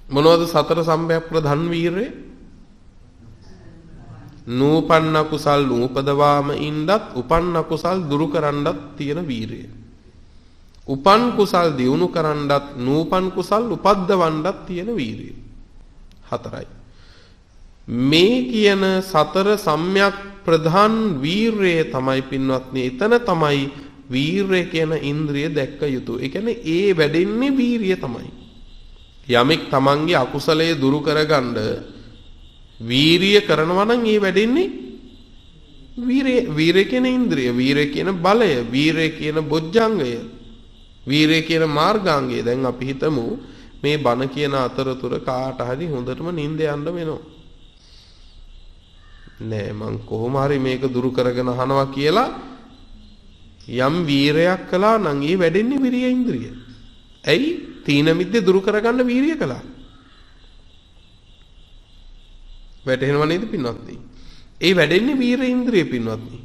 මොනවද සතර සම්‍යක් ප්‍රදන් වීරය? නූපන්න කුසල් නූපදවාම ඉන්නත් උපන්න කුසල් දුරු කරන්නත් තියෙන වීරය. උපන් කුසල් දියුණු කරන්නත් නූපන් කුසල් උපද්දවන්නත් තියෙන වීරය. හතරයි. මේ කියන සතර සම්‍යක් ප්‍රධාන වීරය තමයි පින්වත්නි එතන තමයි වීරය කියන ඉන්ද්‍රිය දැක්ක යුතු. ඒ කියන්නේ ඒ වැඩෙන්නේ වීරිය තමයි. යමෙක් තමන්ගේ අකුසලයේ දුරු කරගන්න වීරිය කරනවා නම් ඒ වැඩෙන්නේ වීරය කියන ඉන්ද්‍රිය, වීරය කියන බලය, වීරය කියන බොජ්ජංගය, වීරය කියන මාර්ගාංගය. දැන් අපි හිතමු මේ බණ කියන අතරතුර කාට හරි හොඳටම නිින්ද යන්න වෙනවා. නෑ මං කොහොම හරි මේක දුරු කරගෙන අහනවා කියලා යම් වීරයක් කළා නම් ඒ වැඩෙන්නේ විරිය ඉන්ද්‍රිය. ඇයි? තීන මිද්දේ දුරු කරගන්න වීරිය කළා. වැටෙනව නේද පින්වත්නි? ඒ වැඩෙන්නේ වීර ඉන්ද්‍රිය පින්වත්නි.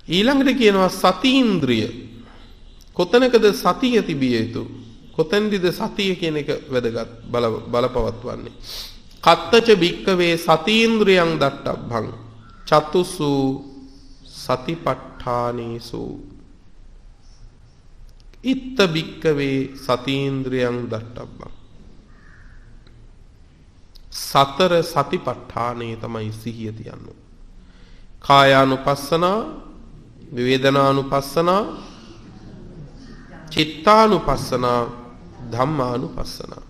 ඊළඟට කියනවා සති ඉන්ද්‍රිය. කොතනකද සතිය තිබිය යුතු? කොතෙන්ද සතිය කියන එක වැදගත් බලපවත්වන්නේ. කත්තච භික්කවේ සතීන්ද්‍රියං දට්ඨබ්බං චතුසු සතිපට්ඨානේසු ඉත්ත භික්කවේ සතීන්ද්‍රියං දට්ඨබ්බං. සතර සතිපට්ඨානේ තමයි සිහිය තියන්නේ. කායානුපස්සනා, වේදනානුපස්සනා, චිත්තානුපස්සනා, ධම්මානුපස්සනා.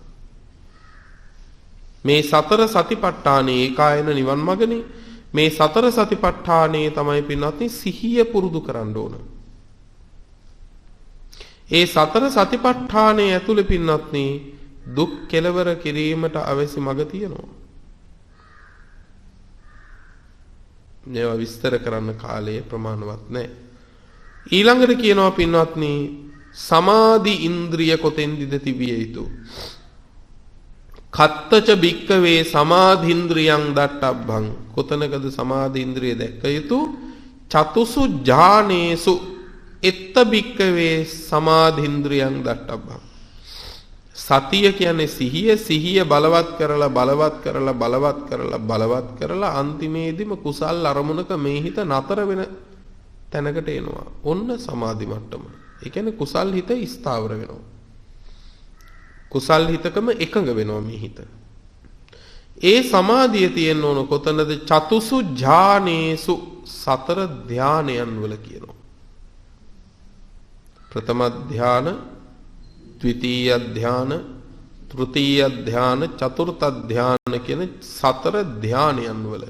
මේ සතර සතිපට්ඨානේ ඒකායන නිවන් මගනේ. මේ සතර සතිපට්ඨානේ තමයි පින්වත්නි සිහිය පුරුදු කරන්න ඕන. ඒ සතර සතිපට්ඨානේ ඇතුළේ පින්වත්නි දුක් කෙලවර කිරීමට අවශ්‍ය මඟ තියෙනවා. මේවා විස්තර කරන්න කාලය ප්‍රමාණවත් නැහැ. ඊළඟට කියනවා පින්වත්නි සමාධි ඉන්ද්‍රිය කොතෙන්ද තිබිය යුතු? කත්තච භික්කවේ සමාධින්ද්‍රියං දට්ඨබ්බං. කොතනකද සමාධින්ද්‍රිය දැක්ක යුතු? චතුසු ඥානේසු එත්ත භික්කවේ සමාධින්ද්‍රියං දට්ඨබ්බං. සතිය කියන්නේ සිහිය. සිහිය බලවත් කරලා බලවත් කරලා බලවත් කරලා බලවත් කරලා අන්තිමේදීම කුසල් අරමුණක මේ හිත නතර වෙන තැනකට එනවා. ඔන්න සමාධි මට්ටම. ඒ කියන්නේ කුසල් හිත ස්ථාවර වෙනවා. කුසල් හිතකම එකඟ වෙනවා මේ හිත. ඒ සමාධිය තියෙන්න ඕන කොතනද? චතුසු ඥානේසු සතර ධානයන් වල කියනවා. ප්‍රථම ධාන, ද්විතීය ධාන, තෘතීය ධාන, චතුර්ථ ධාන කියන සතර ධානයන් වල.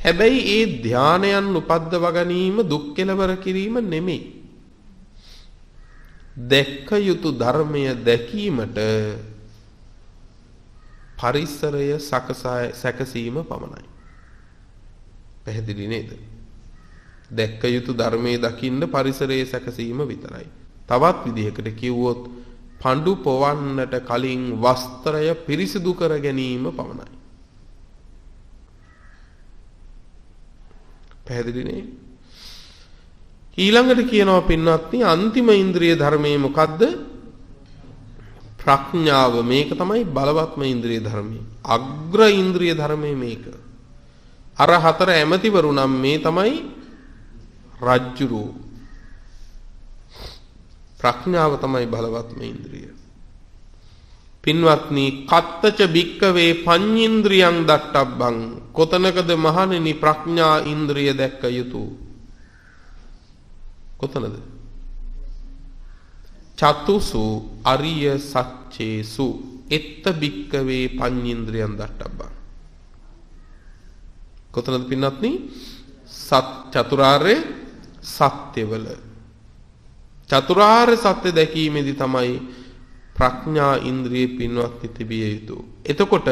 හැබැයි ඒ ධානයන් උපද්දව ගැනීම දුක් කෙලවර කිරීම නෙමෙයි. දැක්ක යුතු ධර්මය දැකීමට පරිසරය සැකසීම පමණයි. පැහැදිලි නේද? දැක්ක යුතු ධර්මයේ දකින්න පරිසරයේ සැකසීම විතරයි. තවත් විදිහකට කිව්වොත් පඬු පොවන්නට කලින් වස්ත්‍රය පිරිසිදු කර ගැනීම පමණයි. පැහැදිලි නේ? ඊළඟට කියනවා පින්වත්නි අන්තිම ඉන්ද්‍රිය ධර්මයේ මොකද්ද? ප්‍රඥාව. මේක තමයි බලවත්ම ඉන්ද්‍රිය ධර්මය. අග්‍ර ඉන්ද්‍රිය ධර්මය මේක. අර හතර ඇමතිවරු නම් මේ තමයි රජ්ජුරු. ප්‍රඥාව තමයි බලවත්ම ඉන්ද්‍රිය. පින්වත්නි කත්තච භික්කවේ පඤ්ඤේන්ද්‍රියං දට්ඨබ්බං. කොතනකද මහණෙනි ප්‍රඥා ඉන්ද්‍රිය දැක්ක යුතු? කොතනද? චතුසු අරිය සච්චේසු එත්ත භික්කවේ පඤ්ඤේන්ද්‍රියං දට්ඨබ්බං. කොතනද පින්වත්නි? චතුරාර්ය සත්‍යවල. චතුරාර්ය සත්‍ය දැකීමේදී තමයි ප්‍රඥා ඉන්ද්‍රිය පින්වත්නි තිබිය යුතු. එතකොට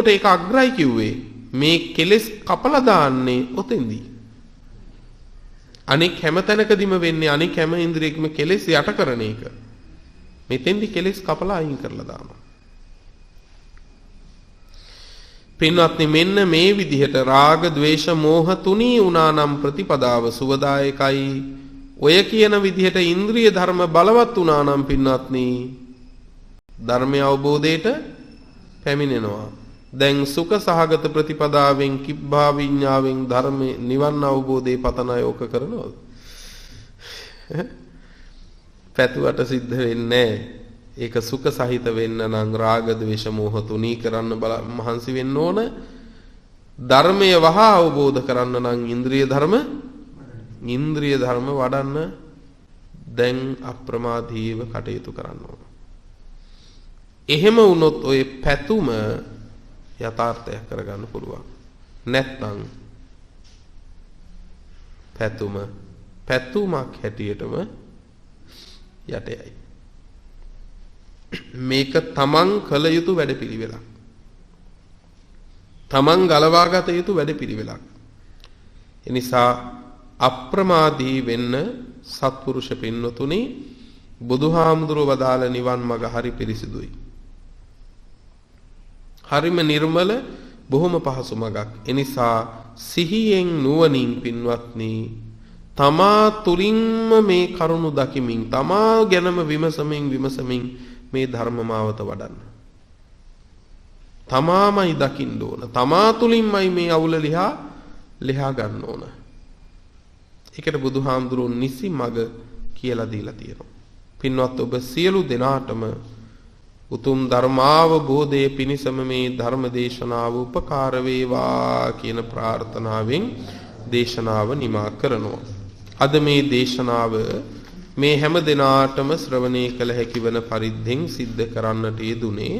ඒක අග්‍රයි කිව්වේ? මේ කෙලෙස් කපලා දාන්නේ ඔතෙන්දී. අනික හැම තැනකදීම වෙන්නේ අනික හැම ඉන්ද්‍රියකම කෙලෙස් යට කරන එක. මෙතෙන්දි කෙලෙස් කපලා අයින් කරලා දානවා. පින්වත්නි මෙන්න මේ විදිහට රාග, ద్వේෂ, මෝහ තුනී උනානම් ප්‍රතිපදාව සුවදායකයි. ඔය කියන විදිහට ඉන්ද්‍රිය ධර්ම බලවත් උනානම් පින්වත්නි ධර්මය අවබෝධයට පැමිණෙනවා. දැන් සුඛ සහගත ප්‍රතිපදාවෙන් කිබ්බා විඤ්ඤාවෙන් ධර්මේ නිවන් අවබෝධේ පතන යෝක කරනවද? පැතුවට සිද්ධ වෙන්නේ. ඒක සුඛ සහිත වෙන්න නම් රාග, ద్వේෂ, මෝහ තුනී කරන්න මහන්සි වෙන්න ඕන. ධර්මය වහා අවබෝධ කරන්න නම් ඉන්ද්‍රිය ධර්ම වඩන්න දැන් අප්‍රමාදීව කටයුතු කරන්න ඕන. එහෙම වුණොත් ඔය පැතුම යථාර්ථයක් කරගන්න පුළුවන්. නැත්නම් පැතුමක් හැටියටම යටයයි. මේක තමන් කළ යුතු වැඩපිළිවෙලක්. තමන් ගලවාගත යුතු වැඩපිළිවෙලක්. එනිසා අප්‍රමාදී වෙන්න සත්පුරුෂ පින්වතුනි බුදුහාමුදුරුව වදාළ නිවන් මඟ හරි පිරිසිදුයි. හරිම නිර්මල බොහොම පහසු මඟක්. එනිසා සිහියෙන් නුවණින් පින්වත්නි තමා තුලින්ම මේ කරුණු දකිමින් තමා ගැනම විමසමින් මේ ධර්ම මාවත වඩන්න. තමාමයි දකින්න ඕන. තමා තුලින්මයි මේ අවුල ලියා ගන්න ඕන. ඒකට බුදුහාමුදුරුවෝ නිසි මඟ කියලා දීලා තියෙනවා. පින්වත් ඔබ සියලු දෙනාටම උතුම් ධර්මාවබෝධයේ පිණසම මේ ධර්ම දේශනාව උපකාර වේවා කියන ප්‍රාර්ථනාවෙන් දේශනාව නිමා කරනවා. අද මේ දේශනාව මේ හැම දිනාටම ශ්‍රවණය කළ හැකි වන පරිද්දෙන් සිද්ධ කරන්නට යෙදුනේ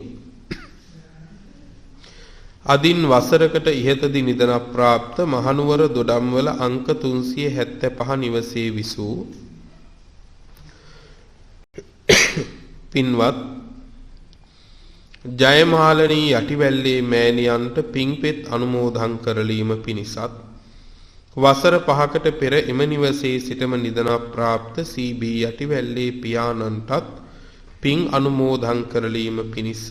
අදින් වසරකට ඉහතදී නිදන ප්‍රාප්ත මහනුවර දොඩම්වල අංක 375 නිවසේ විසූ පින්වත් ජයමාලනී යටිවැල්ලේ මෑණියන්ට පින්පෙත් අනුමෝදන් කරලීම පිණිසත් වසර 5කට පෙර එම නිවසේ සිටම නිදන ප්‍රාප්ත සී.බී. යටිවැල්ලේ පියාණන්ටත් පින් අනුමෝදන් කරලීම පිණිස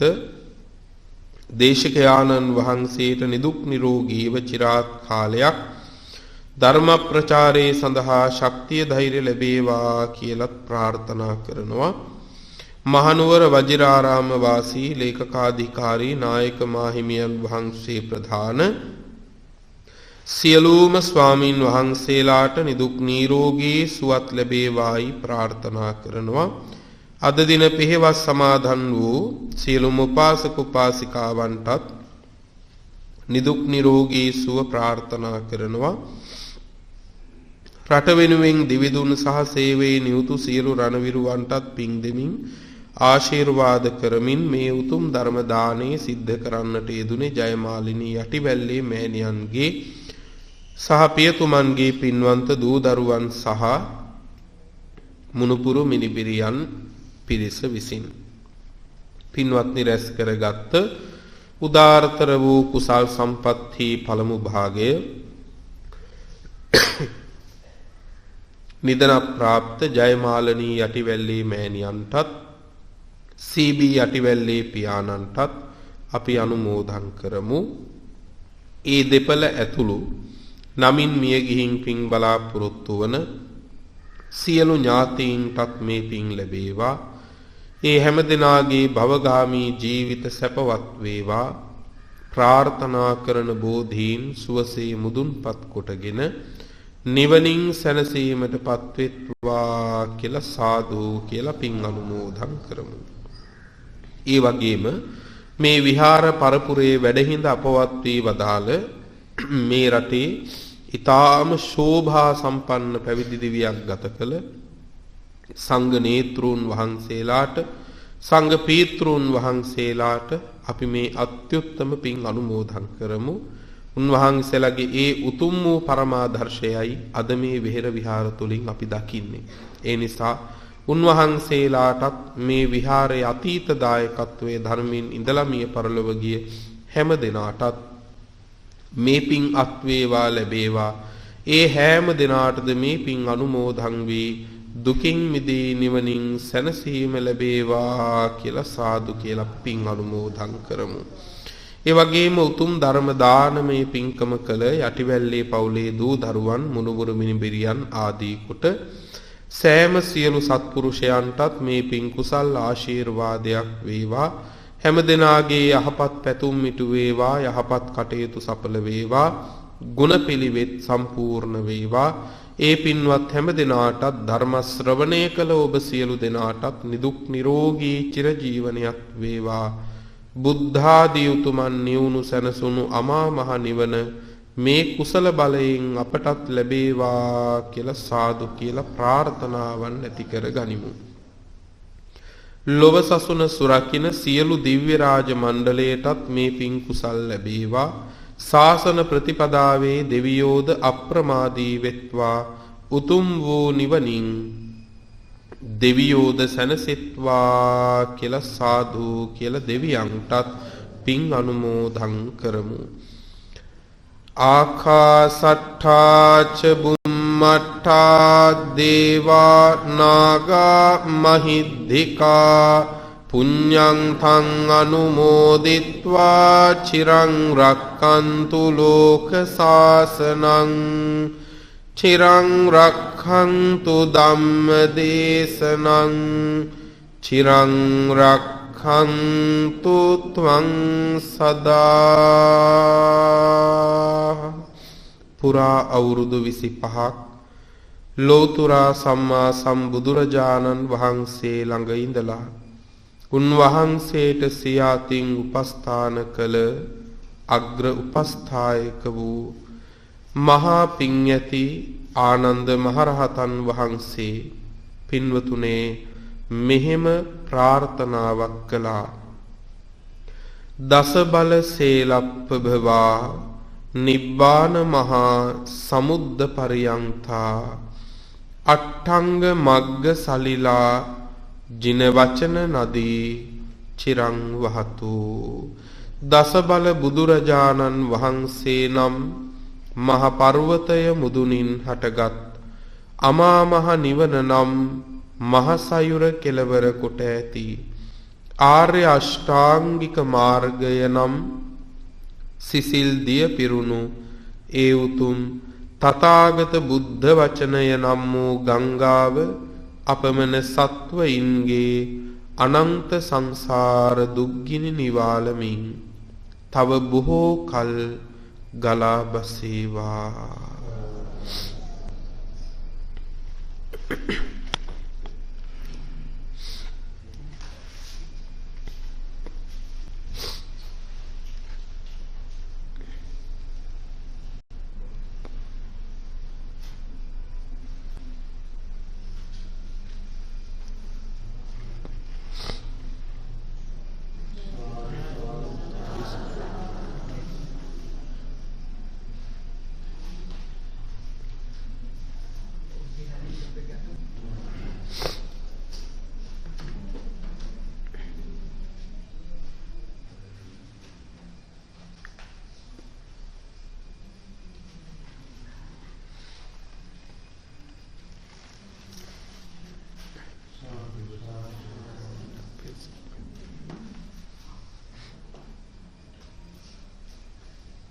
දේශකයාණන් වහන්සේට නිදුක් නිරෝගීව චිරාත් කාලයක් ධර්ම ප්‍රචාරයේ සඳහා ශක්තිය ධෛර්ය ලැබේවා කියලා ප්‍රාර්ථනා කරනවා. මහනුවර වජිරාරාම වාසී ලේකකාධිකාරී නායක මාහිමියන් වහන්සේ ප්‍රධාන සියලුම ස්වාමින් වහන්සේලාට නිදුක් නිරෝගී සුවත් ලැබේවායි ප්‍රාර්ථනා කරනවා. අද දින පෙහෙවස් සමාදන් වූ සියලුම උපාසක උපාසිකාවන්ටත් නිදුක් නිරෝගී සුව ප්‍රාර්ථනා කරනවා. රට වෙනුවෙන් දිවිදුන් සහ සේවයේ නියුතු සියලු රණවිරුවන්ටත් පින් දෙමින් ආශිර්වාද කරමින් මේ උතුම් ධර්ම දානය සිද්ධ කරන්නට යෙදුනේ ජයමාලිනී යටිවැල්ලේ මෑණියන්ගේ සහ පියතුමන්ගේ පින්වන්ත දූ දරුවන් සහ මුණුපුරු මිනිබිරියන් පිරිස විසින් පින්වත්නි රැස් කරගත් උදාාරතර වූ කුසල් සම්පත්ති පළමු භාගය නිදන ප්‍රාප්ත ජයමාලනී යටිවැල්ලේ මෑණියන්ටත් සී.බී. යටිවැල්ලේ පියාණන්ටත් අපි අනුමෝදන් කරමු. ඒ දෙපළ ඇතුළු නමින් මිය ගිහින් පින් බලාපොරොත්තු වන සියලු ඥාතීන්ටත් මේ පින් ලැබේවා. ඒ හැම දිනාගේ භවගාමී ජීවිත සැපවත් වේවා. ප්‍රාර්ථනා කරන බෝධීන් සුවසේ මුදුන්පත් කොටගෙන නිවනින් සැනසීමට පත්වෙත්වා කියලා සාදු කියලා පින් අනුමෝදන් කරමු. ඒ වගේම මේ විහාර පරපුරේ වැඩහිඳ අපවත් වී වදාළ මේ රටේ ඊ타ම ශෝභා සම්පන්න පැවිදි දිවියක් ගත කළ සංඝ නේත්‍රුන් වහන්සේලාට සංඝ පීත්‍රුන් වහන්සේලාට අපි මේ අත්‍යුත්තම පින් අනුමෝදන් කරමු. උන්වහන්සේලාගේ ඒ උතුම් වූ පරමාදර්ශයයි අද මේ විහෙර විහාර තුලින් අපි දකින්නේ. ඒ නිසා උන්වහන්සේලාටත් මේ විහාරයේ අතීත දායකත්වයේ ධර්මයෙන් ඉඳලා මිය පරලොව ගිය හැම දිනාටත් මේ පින් අත් වේවා ලැබේවා. ඒ හැම දිනාටද මේ පින් අනුමෝදන් වී දුකින් මිදී නිවනින් සැනසීම ලැබේවා කියලා සාදු කියලා පින් අනුමෝදන් කරමු. ඒ වගේම උතුම් ධර්ම දානමය පින්කම කළ යටිවැල්ලේ පවුලේ දූ දරුවන් මුණුබුරු මිනිබිරියන් ආදී කොට සෑම සියලු සත්පුරුෂයන්ටත් මේ පින් කුසල් ආශිර්වාදයක් වේවා. හැම දිනාගේ යහපත් පැතුම් මිටු වේවා. යහපත් කටයුතු සඵල වේවා. ගුණ පිළිවෙත් සම්පූර්ණ වේවා. ඒ පින්වත් හැම දිනාටත් ධර්ම ශ්‍රවණය කළ ඔබ සියලු දෙනාටත් නිදුක් නිරෝගී චිරජීවනයක් වේවා. බුද්ධාදී උතුමන් නිවුණු සැනසුණු අමා මහ නිවන මේ කුසල බලයෙන් අපටත් ලැබේවා කියලා සාදු කියලා ප්‍රාර්ථනාවන් ඇති කර ගනිමු. ලොව සසුන සුරකින්න සියලු දිව්‍ය රාජ මණ්ඩලයටත් මේ පින් කුසල් ලැබේවා. ශාසන ප්‍රතිපදාවේ දෙවියෝද අප්‍රමාදී වෙත්වා. උතුම් වූ නිවනින් දෙවියෝද සැනසෙත්වා කියලා සාදු කියලා දෙවියන්ටත් පින් අනුමෝදන් කරමු. ආකාසට්ඨා ච බුම්මට්ඨා දේවා නාග මහිද්దికා පුඤ්ඤං තං අනුමෝදිත්වා චිරං රක්칸තු ලෝක සාසනං චිරං රක්ඛන්තු ධම්ම දේශනං චිරං රක්ඛන්තු ත්වං සදා. පුරා අවුරුදු 25ක් ලෝතුරා සම්මා සම්බුදුරජාණන් වහන්සේ ළඟ ඉඳලා උන්වහන්සේට සියාතින් උපස්ථාන කළ අග්‍ර උපස්ථායක වූ මහා පිං ඇති ආනන්ද මහරහතන් වහන්සේ පින්වතුනේ මෙහෙම ප්‍රාර්ථනාවක් කළා. දස බල සේලප්පභවා නිබ්බාන මහා සමුද්ද පරියන්තා අට්ඨංග මග්ග සලිලා ජින වචන නදී චිරං වහතු. දස බල බුදුරජාණන් වහන්සේ නම් මහ පර්වතය මුදුනින් හටගත් අමා මහ නිවන නම් මහ සයුර කෙළවර කොට ඇති ආර්ය අෂ්ටාංගික මාර්ගය නම් සිසිල් දිය පිරුණු ඒ උතුම් තථාගත බුද්ධ වචනය නම් වූ ගංගාව අපමණ සත්වයින්ගේ අනන්ත සංසාර දුක්ගිනි නිවාලමින් තව බොහෝ කල් ගලා බසේවා.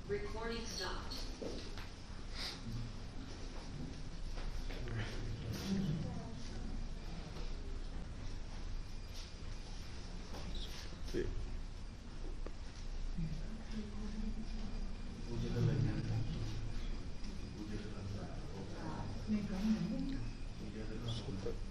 Recording stopped. Super.